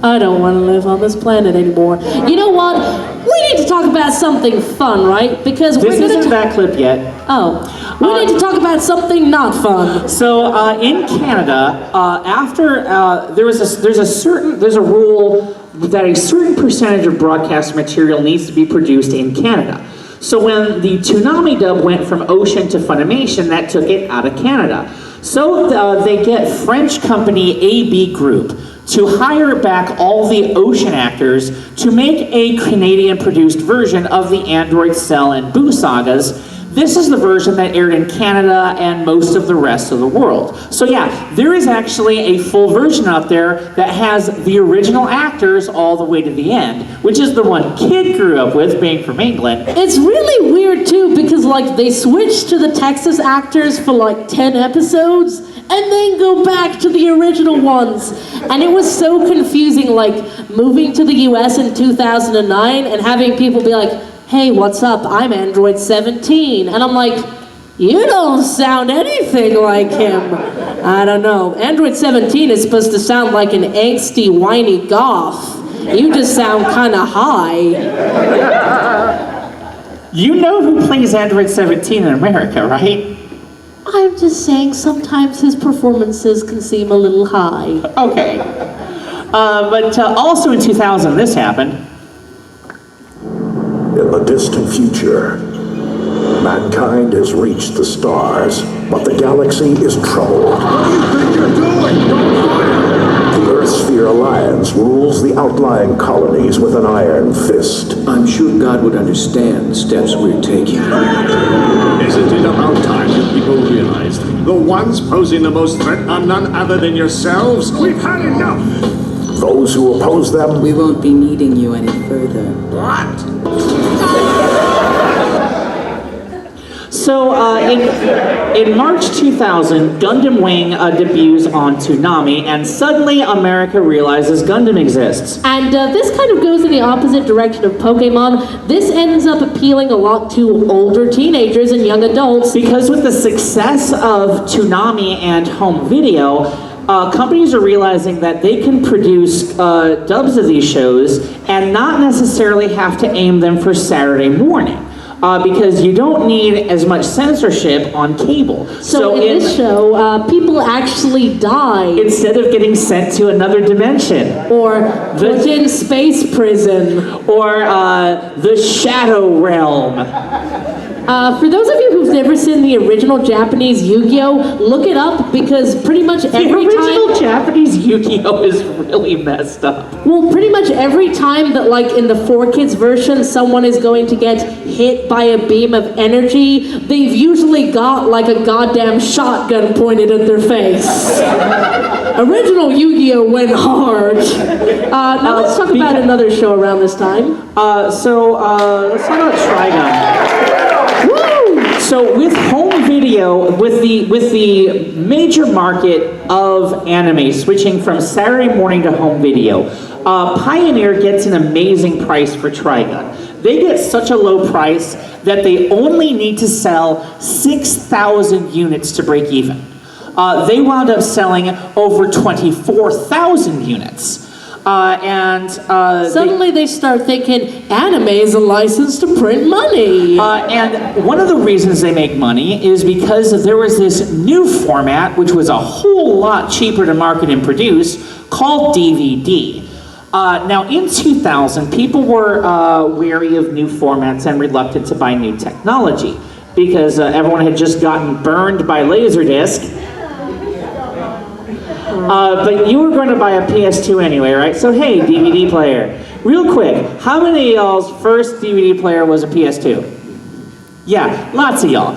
I don't want to live on this planet anymore. You know what? We need to talk about something fun, right? Because this isn't that clip yet. Oh, we need to talk about something not fun. So in Canada, after there's a rule that a certain percentage of broadcast material needs to be produced in Canada. So when the Toonami dub went from Ocean to Funimation, that took it out of Canada. So they get French company AB Group to hire back all the Ocean actors to make a Canadian-produced version of the Android Cell and Boo sagas. This is the version that aired in Canada and most of the rest of the world. So yeah, there is actually a full version out there that has the original actors all the way to the end, which is the one Kid grew up with, being from England. It's really weird too, because like they switched to the Texas actors for like 10 episodes, and then go back to the original ones. And it was so confusing, like moving to the US in 2009 and having people be like, hey, what's up? I'm Android 17. And I'm like, you don't sound anything like him. I don't know. Android 17 is supposed to sound like an angsty, whiny goth. You just sound kind of high. You know who plays Android 17 in America, right? I'm just saying sometimes his performances can seem a little high. Okay. But also in 2000, this happened. In the distant future, mankind has reached the stars, but the galaxy is troubled. What do you think you're doing? Don't fire! The Earth-Sphere Alliance rules the outlying colonies with an iron fist. I'm sure God would understand the steps we're taking. Isn't it about time that people realized the ones posing the most threat are none other than yourselves? We've had enough! Those who oppose them... We won't be needing you any further. What? So in March 2000, Gundam Wing debuts on Toonami, and suddenly America realizes Gundam exists. And this kind of goes in the opposite direction of Pokemon. This ends up appealing a lot to older teenagers and young adults. Because with the success of Toonami and home video, companies are realizing that they can produce dubs of these shows and not necessarily have to aim them for Saturday morning. because you don't need as much censorship on cable. So in this show, people actually die. Instead of getting sent to another dimension. Or put in space prison. Or the Shadow Realm. For those of you who've never seen the original Japanese Yu-Gi-Oh, look it up because pretty much every time... The original Japanese Yu-Gi-Oh is really messed up. Well, pretty much every time that, like, in the 4Kids version, someone is going to get hit by a beam of energy, they've usually got, like, a goddamn shotgun pointed at their face. Original Yu-Gi-Oh went hard. Now let's talk about another show around this time. Let's talk about Trigun. So with home video, with the major market of anime switching from Saturday morning to home video, Pioneer gets an amazing price for Trigun. They get such a low price that they only need to sell 6,000 units to break even. They wound up selling over 24,000 units. Suddenly they start thinking anime is a license to print money. And one of the reasons they make money is because there was this new format, which was a whole lot cheaper to market and produce, called DVD. Now in 2000, people were wary of new formats and reluctant to buy new technology because everyone had just gotten burned by Laserdisc. But you were going to buy a PS2 anyway, right? So hey, DVD player. Real quick, how many of y'all's first DVD player was a PS2? Yeah, lots of y'all.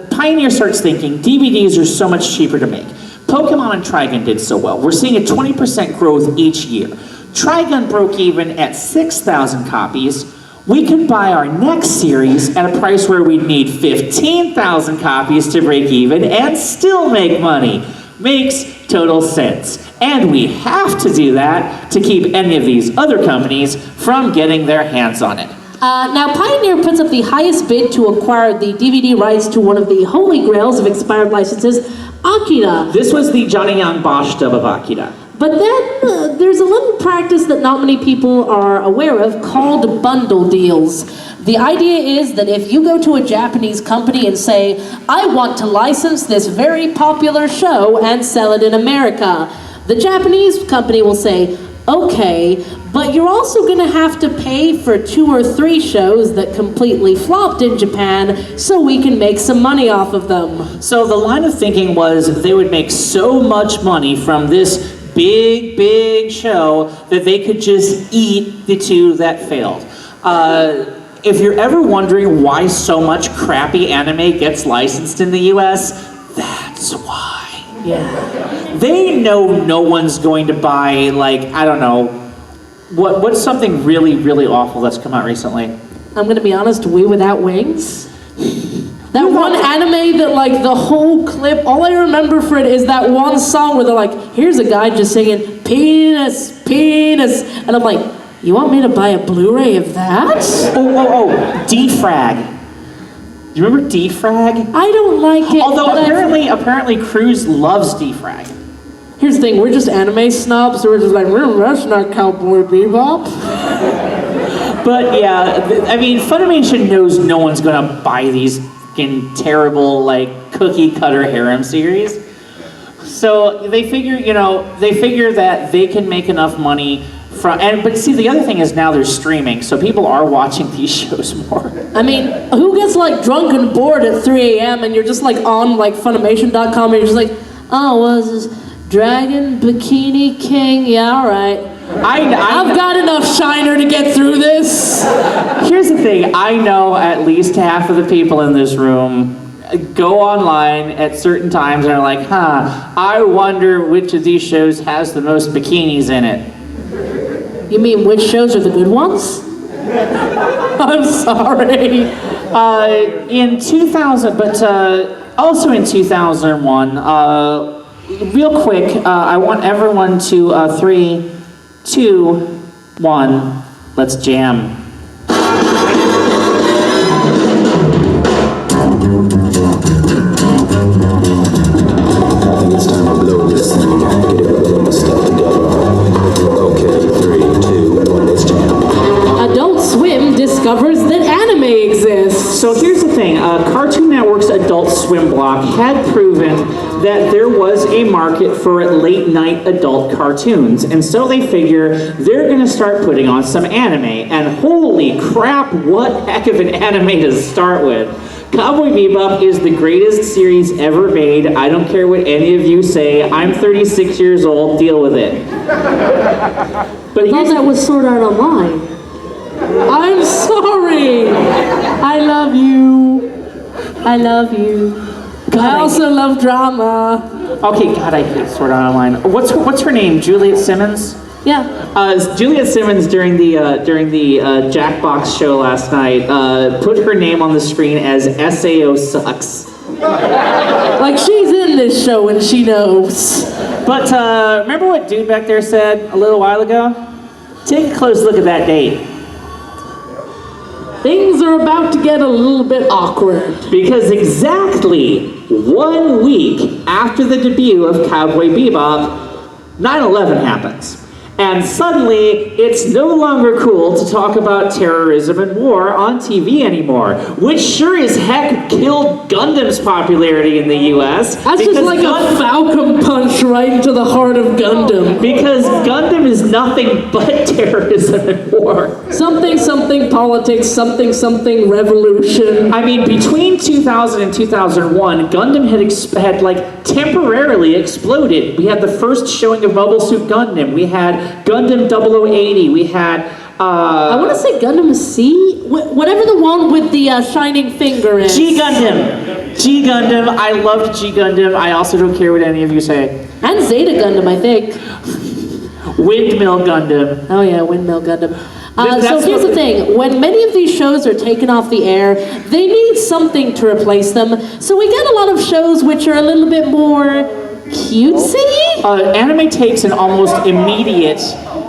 Pioneer starts thinking DVDs are so much cheaper to make. Pokemon and Trigun did so well. We're seeing a 20% growth each year. Trigun broke even at 6,000 copies. We could buy our next series at a price where we'd need 15,000 copies to break even and still make money. Makes total sense. And we have to do that to keep any of these other companies from getting their hands on it. Now, Pioneer puts up the highest bid to acquire the DVD rights to one of the holy grails of expired licenses, Akira. This was the Johnny Young Bosch dub of Akira. But then there's a little practice that not many people are aware of called bundle deals. The idea is that if you go to a Japanese company and say, I want to license this very popular show and sell it in America, the Japanese company will say, okay, but you're also going to have to pay for 2 or 3 shows that completely flopped in Japan so we can make some money off of them. So the line of thinking was they would make so much money from this big show that they could just eat the 2 that failed. If you're ever wondering why so much crappy anime gets licensed in the US, that's why. Yeah. They know no one's going to buy, like, I don't know, what's something really awful that's come out recently? I'm going to be honest, We Without Wings? That one anime that, like, the whole clip, all I remember for it is that one song where they're like, here's a guy just singing, penis, penis, and I'm like, you want me to buy a Blu-ray of that? Oh, Defrag. Do you remember Defrag? I don't like it. Although apparently Cruz loves Defrag. Here's the thing, we're just anime snobs, so we're just like, that's not Cowboy Bebop. But yeah, I mean, Funimation knows no one's gonna buy these fucking terrible, like, cookie cutter harem series. So they figure, that they can make enough money but see, the other thing is now they're streaming, so people are watching these shows more. I mean, who gets, like, drunk and bored at 3 a.m. and you're just, like, on, like, Funimation.com and you're just like, oh, what is this? Dragon Bikini King? Yeah, all right. I've got enough Shiner to get through this. Here's the thing, I know at least half of the people in this room go online at certain times and are like, I wonder which of these shows has the most bikinis in it. You mean which shows are the good ones? I'm sorry. In 2000, but also in 2001, real quick, I want everyone to 3, 2, 1, let's jam. I think it's time to blow this thing. Get everything stuff together. Okay, 3, 2, 1, let's jam. Adult Swim discovers that So here's the thing, Cartoon Network's Adult Swim block had proven that there was a market for late night adult cartoons, and so they figure they're gonna start putting on some anime, and holy crap, what heck of an anime to start with. Cowboy Bebop is the greatest series ever made. I don't care what any of you say, I'm 36 years old, deal with it. But I thought that was Sword Art Online. I'm sorry. I love you. I love you. God, I also love drama. Okay, God, I hate Sword Art Online. What's her name? Juliet Simmons? Yeah. Juliet Simmons during the Jackbox show last night put her name on the screen as SAO sucks. Like she's in this show and she knows. But remember what dude back there said a little while ago? Take a close look at that date. Things are about to get a little bit awkward. Because exactly 1 week after the debut of Cowboy Bebop, 9/11 happens. And suddenly, it's no longer cool to talk about terrorism and war on TV anymore, which sure as heck killed Gundam's popularity in the US. That's just like a Falcon punch right into the heart of Gundam. Because Gundam is nothing but terrorism and war. Something, something politics, something, something revolution. I mean, between 2000 and 2001, Gundam had like temporarily exploded. We had the first showing of Mobile Suit Gundam. We had Gundam 0080. We had I want to say Gundam C, whatever the one with the shining finger is. G Gundam. G Gundam. I loved G Gundam. I also don't care what any of you say. And Zeta Gundam, I think. Windmill Gundam. Oh yeah, Windmill Gundam. So here's the thing, when many of these shows are taken off the air, they need something to replace them. So we get a lot of shows which are a little bit more cutesy? Anime takes an almost immediate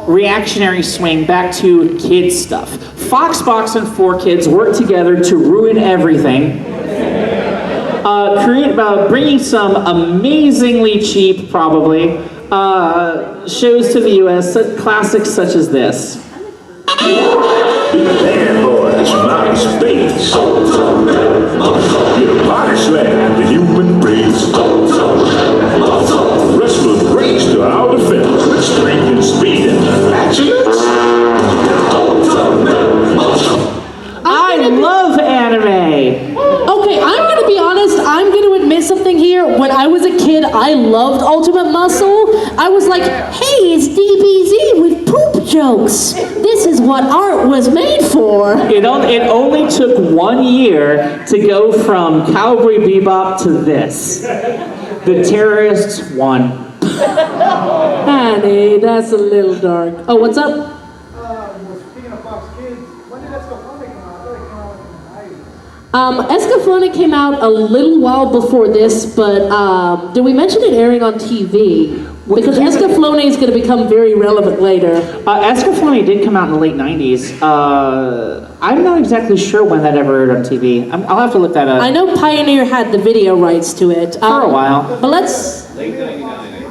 reactionary swing back to kids stuff. Foxbox and 4Kids work together to ruin everything. Bringing some amazingly cheap, probably, shows to the US, classics such as this. There, boys, my space. Your body slam, the human race. Wrestlers race to our defense with strength and speed and excellence. I love anime. Okay, I'm gonna be honest, I'm gonna admit something here. When I was a kid, I loved Ultimate Muscle. I was like, hey, it's DBZ with poop jokes. This is what art was made for. It only took 1 year to go from Cowboy Bebop to this. The terrorists won. Honey, that's a little dark. Oh, what's up? Speaking of Fox Kids, when did Escaflowne come out? I thought it came out in the 90s. Escaflowne came out a little while before this, but did we mention it airing on TV? Because Escaflowne is going to become very relevant later. Escaflowne did come out in the late 90s. I'm not exactly sure when that ever aired on TV. I'll have to look that up. I know Pioneer had the video rights to it. For a while. But let's... Late 99, I think.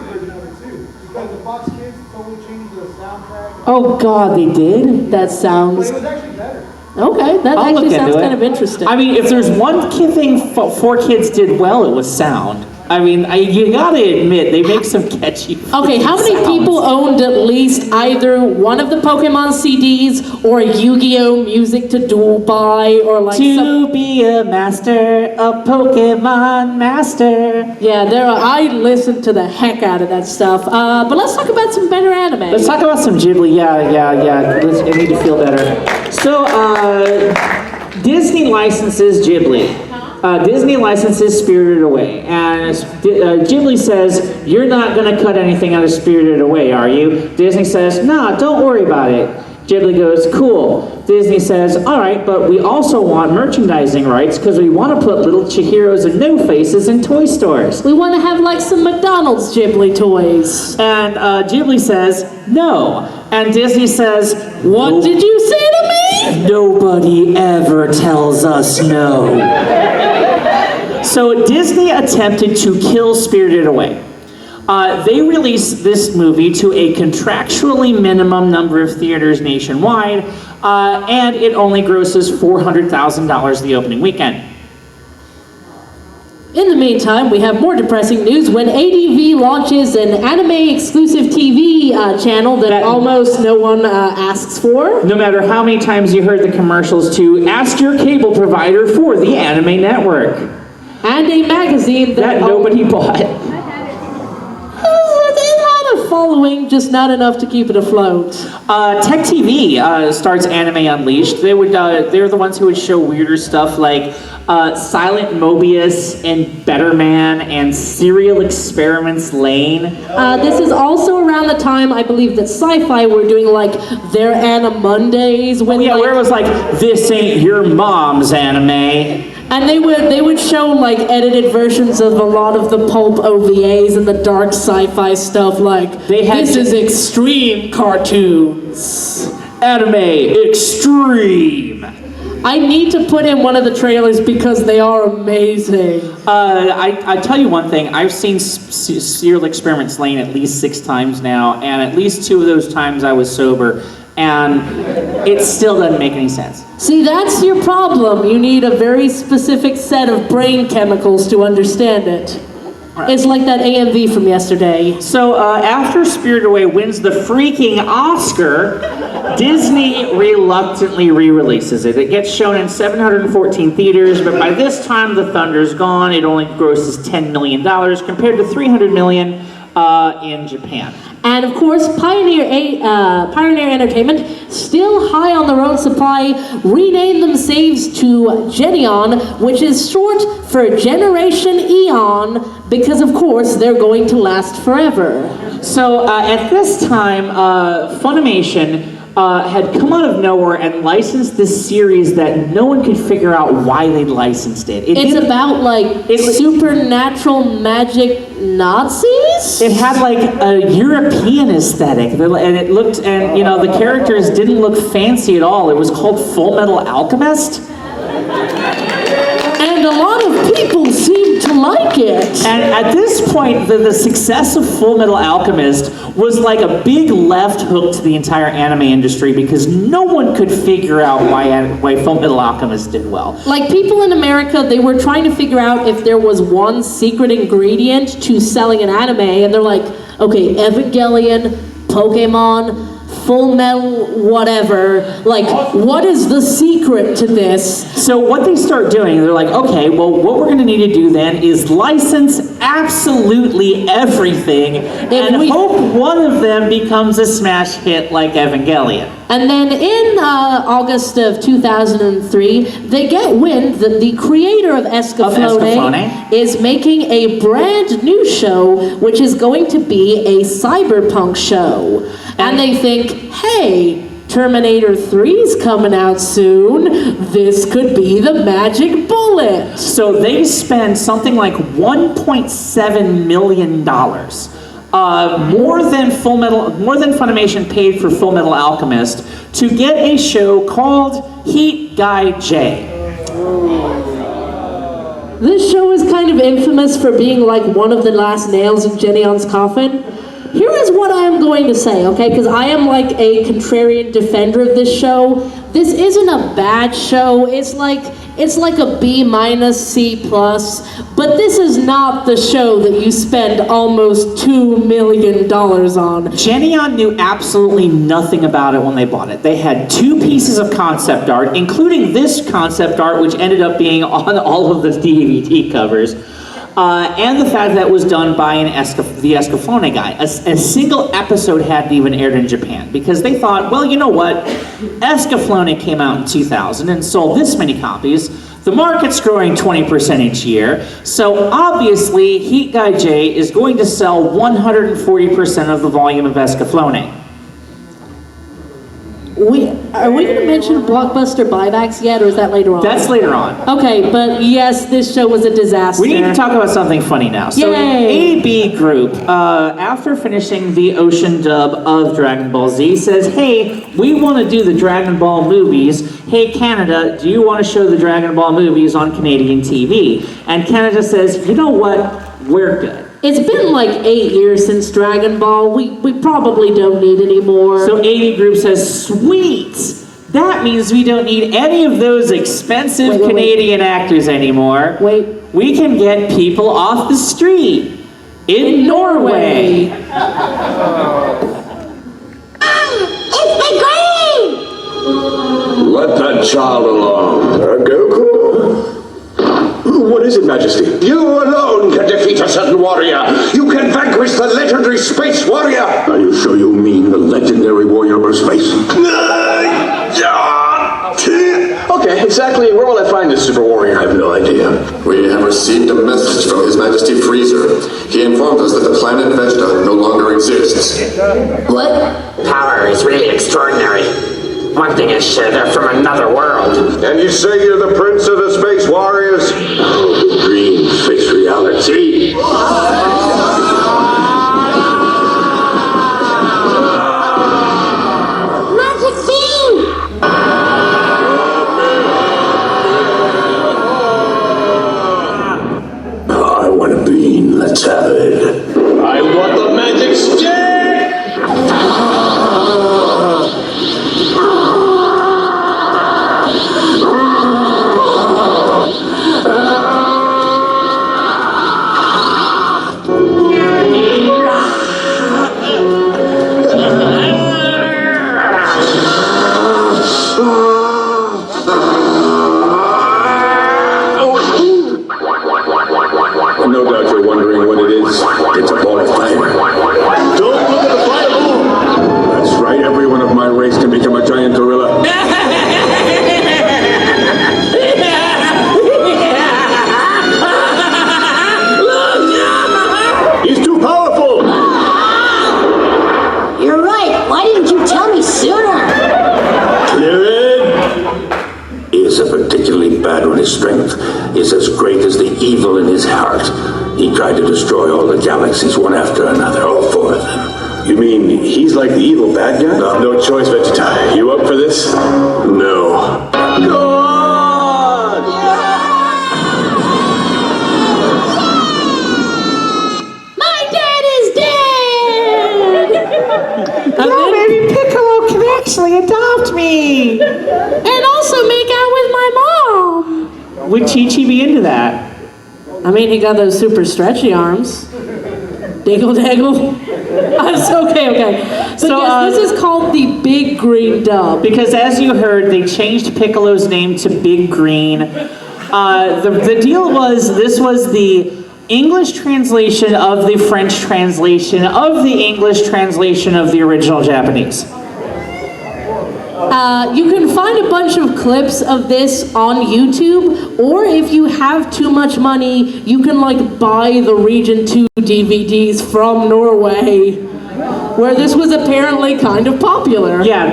Because the Fox Kids totally changed the soundtrack. Oh God, they did? That sounds... But it was actually better. Okay, that I'll actually look sounds into it. kind of interesting. I mean, if there's one thing 4Kids did well, it was sound. I mean, you gotta admit, they make some catchy Okay, how many sounds. people owned at least either one of the Pokemon CDs or Yu-Gi-Oh! Music to dual buy or like To be a master, a Pokemon master. Yeah, I listened to the heck out of that stuff. But let's talk about some better anime. Let's talk about some Ghibli. Yeah. I need to feel better. So, Disney licenses Ghibli. Disney licenses Spirited Away, and Ghibli says, you're not going to cut anything out of Spirited Away, are you? Disney says, nah, don't worry about it. Ghibli goes, cool. Disney says, all right, but we also want merchandising rights because we want to put little Chihiros and No-Faces in toy stores. We want to have like some McDonald's Ghibli toys. And Ghibli says, no. And Disney says, what did you say to me? Nobody ever tells us no. So Disney attempted to kill Spirited Away. They released this movie to a contractually minimum number of theaters nationwide, and it only grosses $400,000 the opening weekend. In the meantime, we have more depressing news when ADV launches an anime-exclusive TV channel that almost no one asks for. No matter how many times you heard the commercials to ask your cable provider for the anime network. And a magazine that nobody bought. It had a following, just not enough to keep it afloat. Tech TV starts Anime Unleashed. They're the ones who would show weirder stuff like Silent Mobius and Better Man and Serial Experiments Lane. This is also around the time, I believe, that Sci-Fi were doing like their Animondays. When, where it was like, this ain't your mom's anime. And they would show like edited versions of a lot of the pulp OVAs and the dark sci-fi stuff. Like this is extreme cartoons, anime extreme. I need to put in one of the trailers because they are amazing. I tell you one thing. I've seen Serial Experiments Lane at least 6 times now, and at least 2 of those times I was sober. And it still doesn't make any sense. See, that's your problem. You need a very specific set of brain chemicals to understand it. It's like that AMV from yesterday. So after Spirited Away wins the freaking Oscar, Disney reluctantly re-releases it. It gets shown in 714 theaters, but by this time the thunder's gone. It only grosses $10 million compared to $300 million in Japan. And of course, Pioneer Entertainment, still high on their own supply, renamed themselves to Geneon, which is short for Generation Eon, because of course they're going to last forever. So at this time, Funimation had come out of nowhere and licensed this series that no one could figure out why they'd licensed it. It's about like supernatural magic Nazis? It had like a European aesthetic, and it looked, and you know, the characters didn't look fancy at all. It was called Full Metal Alchemist. And a lot of people seem to like it. And at this point, the success of Full Metal Alchemist was like a big left hook to the entire anime industry because no one could figure out why Full Metal Alchemist did well. Like people in America, they were trying to figure out if there was one secret ingredient to selling an anime, and they're like, okay, Evangelion, Pokemon, Full Metal, whatever. Like, what is the secret to this? So what they start doing, they're like, okay, well, what we're going to need to do then is license absolutely everything and hope one of them becomes a smash hit like Evangelion. And then in August of 2003, they get wind that the creator of Escaflowne is making a brand new show, which is going to be a cyberpunk show. And they think, hey, Terminator 3's coming out soon. This could be the magic bullet. So they spend something like $1.7 million. More than Funimation paid for Full Metal Alchemist to get a show called Heat Guy J. This show is kind of infamous for being like one of the last nails in Geneon's coffin. Here is what I am going to say, okay? Because I am like a contrarian defender of this show. This isn't a bad show. It's like a B-, C+, but this is not the show that you spend almost $2 million on. Geneon knew absolutely nothing about it when they bought it. They had 2 pieces of concept art, including this concept art, which ended up being on all of the DVD covers. And the fact that it was done by the Escaflowne guy. A single episode hadn't even aired in Japan because they thought, well, you know what? Escaflowne came out in 2000 and sold this many copies. The market's growing 20% each year, so obviously Heat Guy J is going to sell 140% of the volume of Escaflowne. Are we going to mention blockbuster buybacks yet, or is that later on? That's later on. Okay, but yes, this show was a disaster. We need to talk about something funny now. So AB Group, after finishing the Ocean dub of Dragon Ball Z, says, hey, we want to do the Dragon Ball movies. Hey, Canada, do you want to show the Dragon Ball movies on Canadian TV? And Canada says, you know what? We're good. It's been like 8 years since Dragon Ball. We probably don't need any more. So 80 Group says, sweet! That means we don't need any of those expensive Canadian actors anymore. We can get people off the street in Norway. It's the green! Let that child alone. Goku? What is it, Majesty? You alone can defeat a certain warrior. You can vanquish the legendary space warrior. Are you sure you mean the legendary warrior of space? Okay, exactly where will I find this super warrior? I have no idea. We have received a message from His Majesty Freezer. He informed us that the planet Vegeta no longer exists. What? Power is really extraordinary. One thing is sure, they're from another world. And you say you're the prince of the space warriors? Oh, the dream face reality. Magic beam! I want a bean. Let's have it. I want the magic stick! No doubt you're wondering what it is. It's a ball of fire. Don't look at the fireball! That's right, everyone of my race can become a giant gorilla. He's too powerful! You're right. Why didn't you tell me sooner? He is a particularly bad when his strength is as great as the evil in his heart. He tried to destroy all the galaxies one after another, all four of them. You mean he's like the evil bad guy? No choice, Vegeta. You up for this? No. God! My dad is dead! No, baby Piccolo can actually adopt me! And also make out with my mom! Would Chi-Chi be into that? I mean, he got those super stretchy arms. Diggle daggle. Okay. So yes, this is called the Big Green Dub. Because as you heard, they changed Piccolo's name to Big Green. The deal was, this was the English translation of the French translation of the English translation of the original Japanese. You can find a bunch of clips of this on YouTube, or if you have too much money, you can like buy the Region 2 DVDs from Norway, where this was apparently kind of popular. Yeah,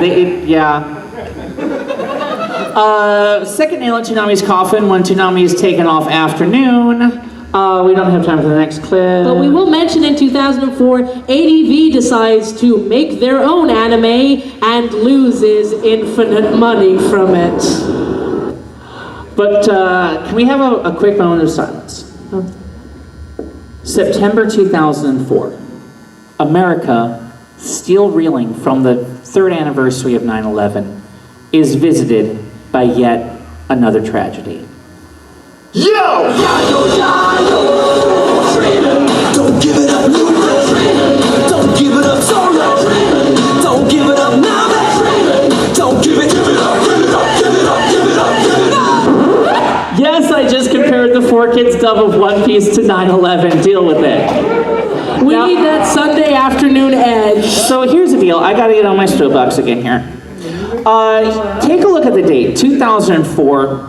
second nail in Toonami's coffin when Toonami is taken off afternoon. We don't have time for the next clip. But we will mention in 2004, ADV decides to make their own anime and loses infinite money from it. But can we have a quick moment of silence? September 2004. America, still reeling from the third anniversary of 9/11, is visited by yet another tragedy. Yo! Don't give it up, don't give it up solo. Don't give it up now, don't give it up, Yes, I just compared the 4Kids dub of One Piece to 9/11. Deal with it. We need that Sunday afternoon edge. So here's the deal. I gotta get on my Strobox again here. Take a look at the date, 2004,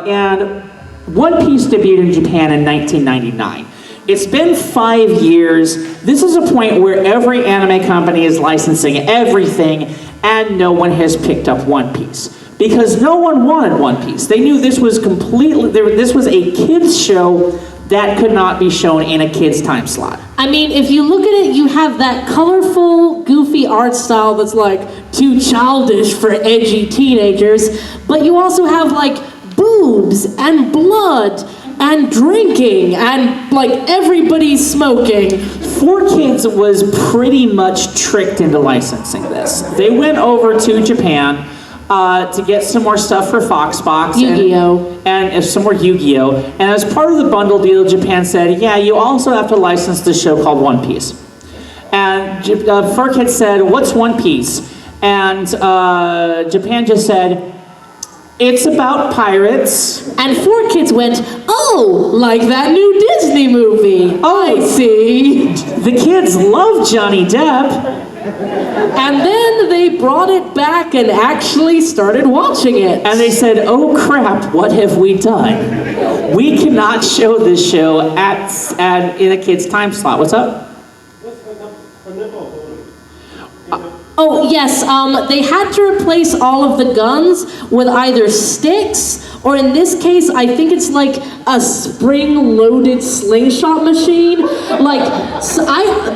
and One Piece debuted in Japan in 1999. It's been 5 years. This is a point where every anime company is licensing everything, and no one has picked up One Piece. Because no one wanted One Piece. They knew this was this was a kids show that could not be shown in a kids time slot. I mean, if you look at it, you have that colorful, goofy art style that's like too childish for edgy teenagers, but you also have like boobs and blood and drinking and like everybody's smoking. 4Kids was pretty much tricked into licensing this. They went over to Japan to get some more stuff for Foxbox and some more Yu-Gi-Oh! And as part of the bundle deal, Japan said, yeah, you also have to license this show called One Piece. And 4Kids said, what's One Piece? And Japan just said, it's about pirates. And 4Kids went, oh, like that new Disney movie. Oh, I see. The kids love Johnny Depp. And then they brought it back and actually started watching it. And they said, oh crap, what have we done? We cannot show this show in a kid's time slot. What's up? Oh, yes, they had to replace all of the guns with either sticks, or in this case, I think it's like a spring-loaded slingshot machine. Like,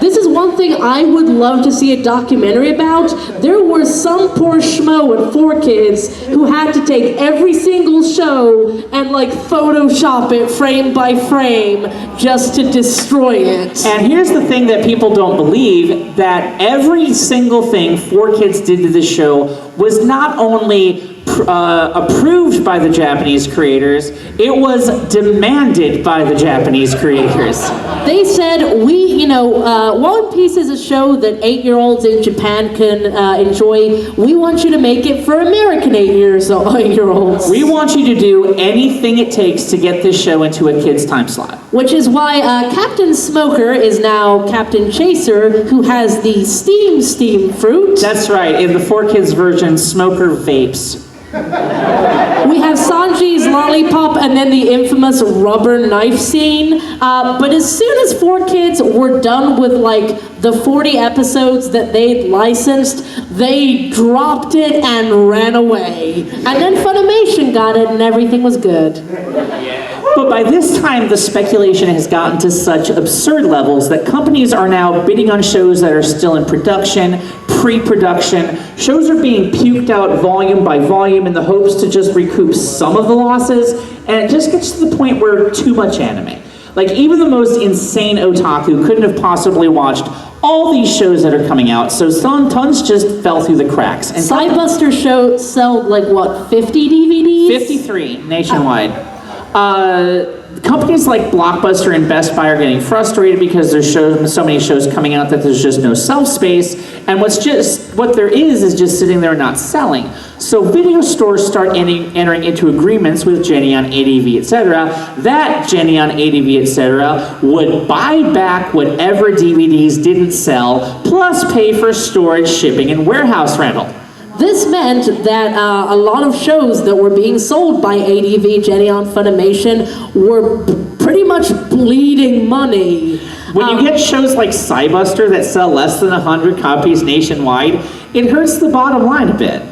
this is one thing I would love to see a documentary about. There were some poor schmo at 4Kids who had to take every single show and like Photoshop it frame by frame just to destroy it. And here's the thing that people don't believe, that every single thing 4Kids did to the show was not only approved by the Japanese creators, it was demanded by the Japanese creators. They said, One Piece is a show that 8-year-olds in Japan can enjoy. We want you to make it for American 8-year-olds. We want you to do anything it takes to get this show into a kid's time slot. Which is why Captain Smoker is now Captain Chaser, who has the steam fruit. That's right, in the 4Kids version, Smoker vapes. We have Sanji's lollipop and then the infamous rubber knife scene. But as soon as 4Kids were done with like the 40 episodes that they'd licensed, they dropped it and ran away. And then Funimation got it and everything was good. But by this time, the speculation has gotten to such absurd levels that companies are now bidding on shows that are still in production, pre-production. Shows are being puked out volume by volume in the hopes to just recoup some of the losses, and it just gets to the point where too much anime. Like, even the most insane otaku couldn't have possibly watched all these shows that are coming out, so tons just fell through the cracks. And Sidebuster show sold like, what, 50 DVDs? 53 nationwide. Companies like Blockbuster and Best Buy are getting frustrated because there's so many shows coming out that there's just no shelf space, and what there is just sitting there and not selling. So video stores start entering into agreements with Geneon, ADV, etc. That Geneon, ADV, etc. would buy back whatever DVDs didn't sell, plus pay for storage, shipping, and warehouse rental. This meant that a lot of shows that were being sold by ADV, Geneon, Funimation were pretty much bleeding money. When you get shows like Sidebuster that sell less than 100 copies nationwide, it hurts the bottom line a bit.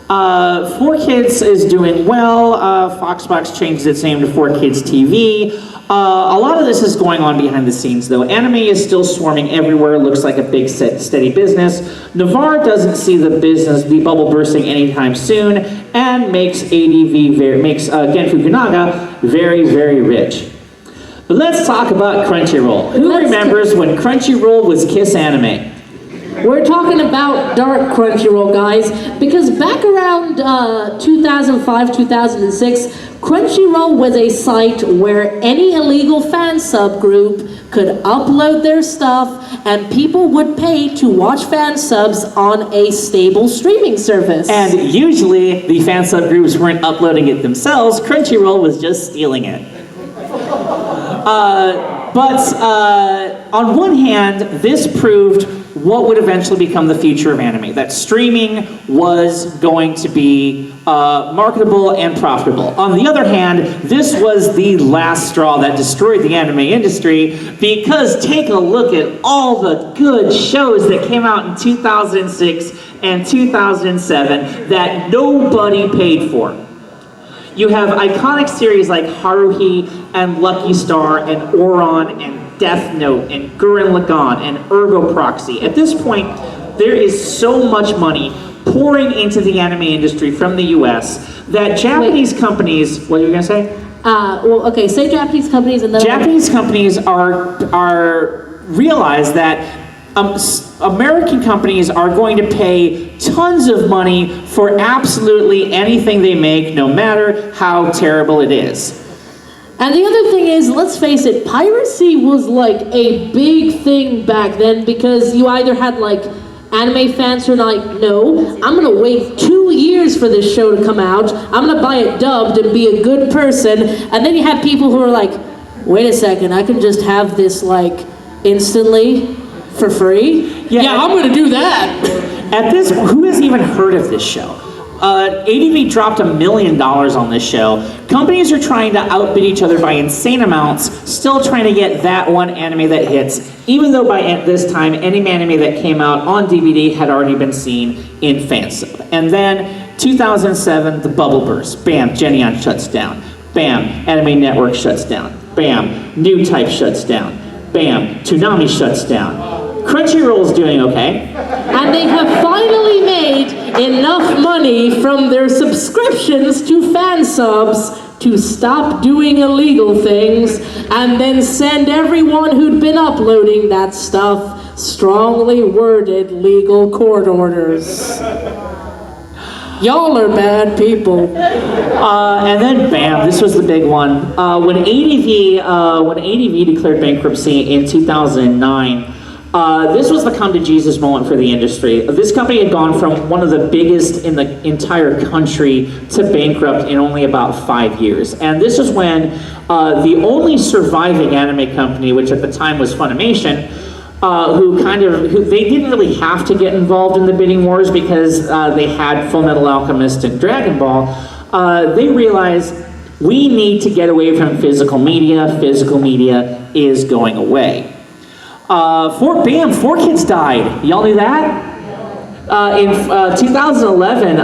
4Kids is doing well. Foxbox changed its name to 4Kids TV. A lot of this is going on behind the scenes, though. Anime is still swarming everywhere. Looks like a big, steady business. Navarre doesn't see the bubble bursting anytime soon, and makes Genfu Kunaga very, very rich. But let's talk about Crunchyroll. Who remembers when Crunchyroll was Kiss Anime? We're talking about dark Crunchyroll, guys, because back around 2005, 2006, Crunchyroll was a site where any illegal fan subgroup could upload their stuff and people would pay to watch fan subs on a stable streaming service. And usually the fan subgroups weren't uploading it themselves, Crunchyroll was just stealing it. But on one hand, this proved what would eventually become the future of anime, that streaming was going to be marketable and profitable. On the other hand, this was the last straw that destroyed the anime industry, because take a look at all the good shows that came out in 2006 and 2007 that nobody paid for. You have iconic series like Haruhi and Lucky Star and Ouran and Death Note and Gurren Lagann and Ergo Proxy. At this point, there is so much money pouring into the anime industry from the US that Japanese companies... What are you going to say? Well, okay, say Japanese companies and then... Japanese companies are realize that American companies are going to pay tons of money for absolutely anything they make, no matter how terrible it is. And the other thing is, let's face it, piracy was like a big thing back then because you either had like anime fans who are like, no, I'm gonna wait 2 years for this show to come out, I'm gonna buy it dubbed and be a good person, and then you have people who are like, wait a second, I can just have this like instantly for free? Yeah, I'm gonna do that. At this, who has even heard of this show? ADV dropped $1 million on this show. Companies are trying to outbid each other by insane amounts, still trying to get that one anime that hits, even though by this time, any anime that came out on DVD had already been seen in fansub. And then, 2007, the bubble burst. Bam, Geneon shuts down. Bam, Anime Network shuts down. Bam, New Type shuts down. Bam, Toonami shuts down. Crunchyroll's doing okay. And they have finally made enough money from their subscriptions to fan subs to stop doing illegal things and then send everyone who'd been uploading that stuff strongly worded legal court orders. Y'all are bad people. And then bam, this was the big one. When ADV declared bankruptcy in 2009, this was the come to Jesus moment for the industry. This company had gone from one of the biggest in the entire country to bankrupt in only about 5 years. And this is when the only surviving anime company, which at the time was Funimation, who they didn't really have to get involved in the bidding wars because they had Full Metal Alchemist and Dragon Ball. They realized we need to get away from physical media. Physical media is going away. 4 kids died. Y'all knew that? In 2011,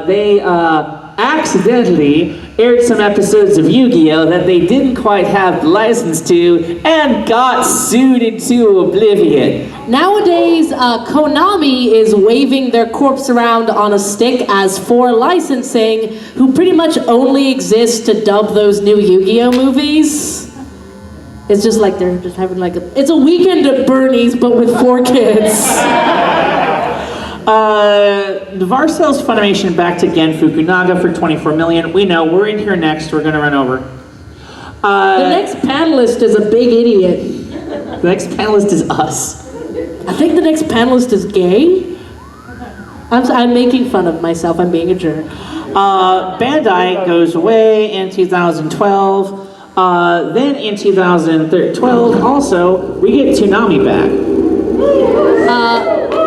they accidentally aired some episodes of Yu-Gi-Oh! That they didn't quite have the license to and got sued into oblivion. Nowadays, Konami is waving their corpse around on a stick as for licensing, who pretty much only exist to dub those new Yu-Gi-Oh! Movies. It's just like they're just having like it's a weekend at Bernie's, but with 4 kids. Navar sells Funimation back to Gen Fukunaga for $24 million. We know, we're in here next, we're gonna run over. The next panelist is a big idiot. The next panelist is us. I think the next panelist is gay. I'm making fun of myself, I'm being a jerk. Bandai goes away in 2012. Then in 2012, also, we get Toonami back.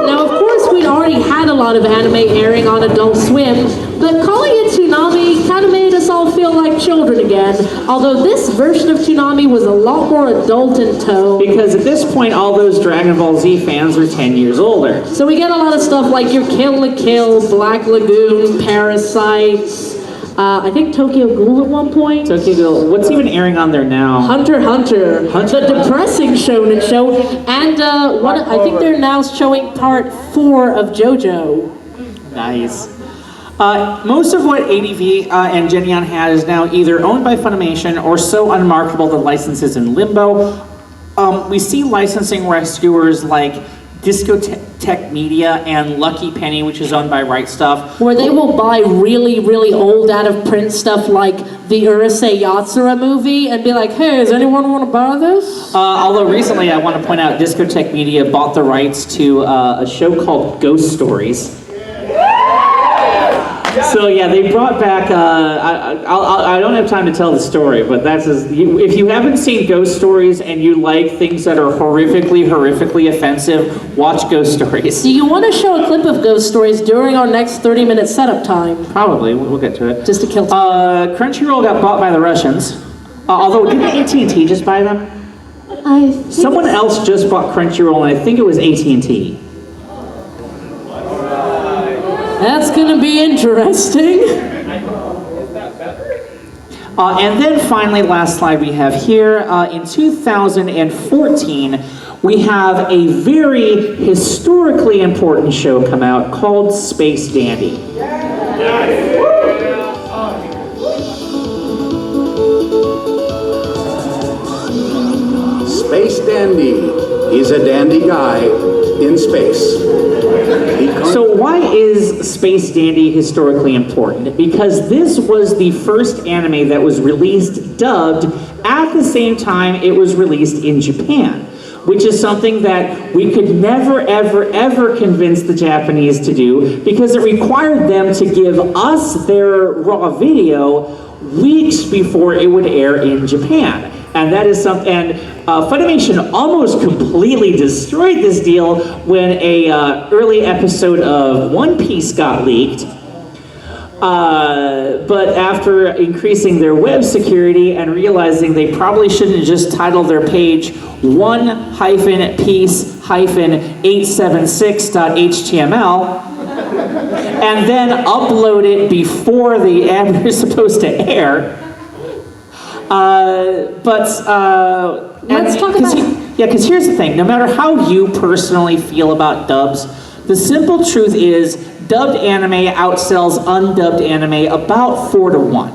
Now, of course, we'd already had a lot of anime airing on Adult Swim, but calling it Toonami kind of made us all feel like children again, although this version of Toonami was a lot more adult in tone. Because at this point, all those Dragon Ball Z fans were 10 years older. So we get a lot of stuff like your Kill la Kill, Black Lagoon, Parasites, I think Tokyo Ghoul at one point. Tokyo Ghoul. What's even airing on there now? Hunter x Hunter. The depressing shonen show. And I think they're now showing part 4 of JoJo. Nice. Most of what ADV and Geneon has is now either owned by Funimation or so unmarketable the license is in limbo. We see licensing rescuers like Discotech Media and Lucky Penny, which is owned by Right Stuff. Where they will buy really, really old out-of-print stuff like the Urusei Yatsura movie and be like, hey, does anyone want to buy this? Although recently I want to point out Discotech Media bought the rights to a show called Ghost Stories. So yeah, they brought back, I don't have time to tell the story, but that's if you haven't seen Ghost Stories and you like things that are horrifically offensive, watch Ghost Stories. Do you want to show a clip of Ghost Stories during our next 30-minute setup time? Probably, we'll get to it. Just to kill time. Crunchyroll got bought by the Russians, although didn't AT&T just buy them? Someone else just bought Crunchyroll, and I think it was AT&T. That's gonna be interesting. And then finally, last slide we have here, in 2014, we have a very historically important show come out called Space Dandy. dandy. He's a dandy guy in space. So why is Space Dandy historically important? Because this was the first anime that was released dubbed at the same time it was released in Japan, which is something that we could never, ever, ever convince the Japanese to do because it required them to give us their raw video weeks before it would air in Japan. And that is something, and Funimation almost completely destroyed this deal when a early episode of One Piece got leaked. But after increasing their web security and realizing they probably shouldn't just title their page 1-piece-876.html and then upload it before the ad was supposed to air. Let's talk about because here's the thing. No matter how you personally feel about dubs, the simple truth is dubbed anime outsells undubbed anime about 4-1.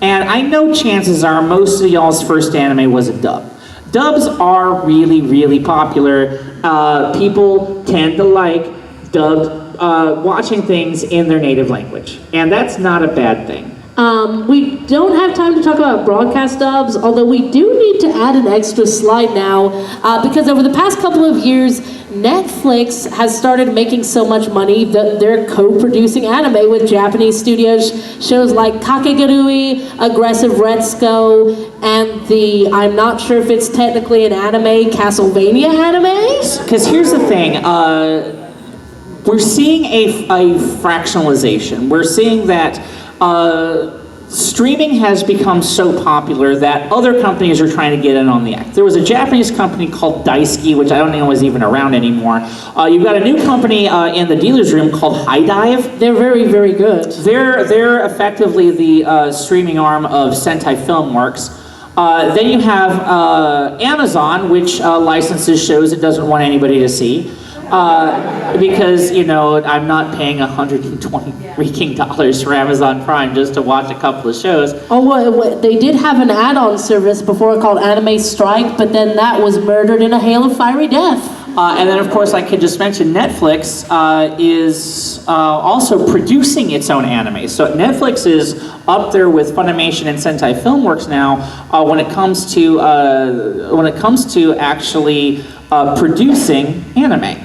And I know chances are most of y'all's first anime was a dub. Dubs are really, really popular. People tend to like dubbed, watching things in their native language. And that's not a bad thing. We don't have time to talk about broadcast dubs, although we do need to add an extra slide now, because over the past couple of years, Netflix has started making so much money that they're co-producing anime with Japanese studios, shows like Kakegurui, Aggressive Retsuko, and the, I'm not sure if it's technically an anime, Castlevania anime? Because here's the thing, we're seeing a fractionalization. We're seeing that streaming has become so popular that other companies are trying to get in on the act. There was a Japanese company called Daisuke, which I don't know is even around anymore. You've got a new company in the dealer's room called High Dive. They're very, very good. They're effectively the streaming arm of Sentai Filmworks. Then you have Amazon, which licenses shows it doesn't want anybody to see. Because, you know, I'm not paying $120 freaking dollars for Amazon Prime just to watch a couple of shows. Oh, what, they did have an add-on service before called Anime Strike, but then that was murdered in a hail of fiery death. And then, of course, I could just mention Netflix is also producing its own anime. So Netflix is up there with Funimation and Sentai Filmworks now when it comes to actually producing anime.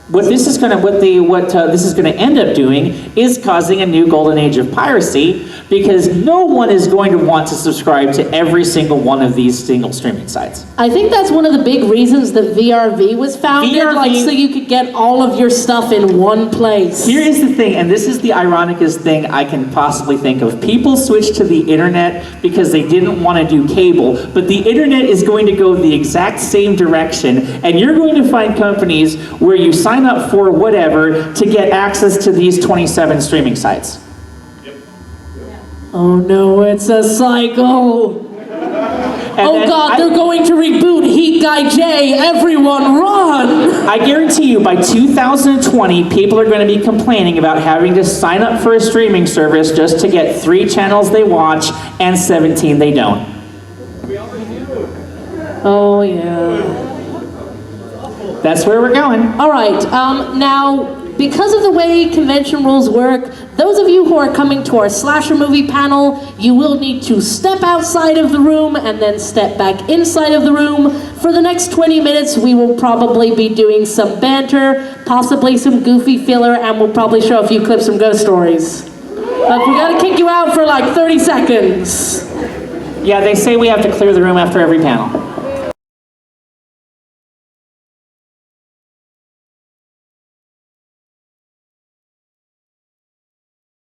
What this is going to end up doing is causing a new golden age of piracy, because no one is going to want to subscribe to every single one of these single streaming sites. I think that's one of the big reasons that VRV was founded, so you could get all of your stuff in one place. Here is the thing, and this is the ironicest thing I can possibly think of. People switched to the internet because they didn't want to do cable, but the internet is going to go the exact same direction, and you're going to find companies where you sign up for whatever to get access to these 27 streaming sites. Oh no, it's a cycle. Oh God, they're going to reboot Heat Guy J. Everyone run! I guarantee you by 2020, people are going to be complaining about having to sign up for a streaming service just to get 3 channels they watch and 17 they don't. Oh yeah. That's where we're going. All right, now, because of the way convention rules work, those of you who are coming to our slasher movie panel, you will need to step outside of the room and then step back inside of the room. For the next 20 minutes, we will probably be doing some banter, possibly some goofy filler, and we'll probably show a few clips from Ghost Stories. But we gotta kick you out for like 30 seconds. Yeah, they say we have to clear the room after every panel.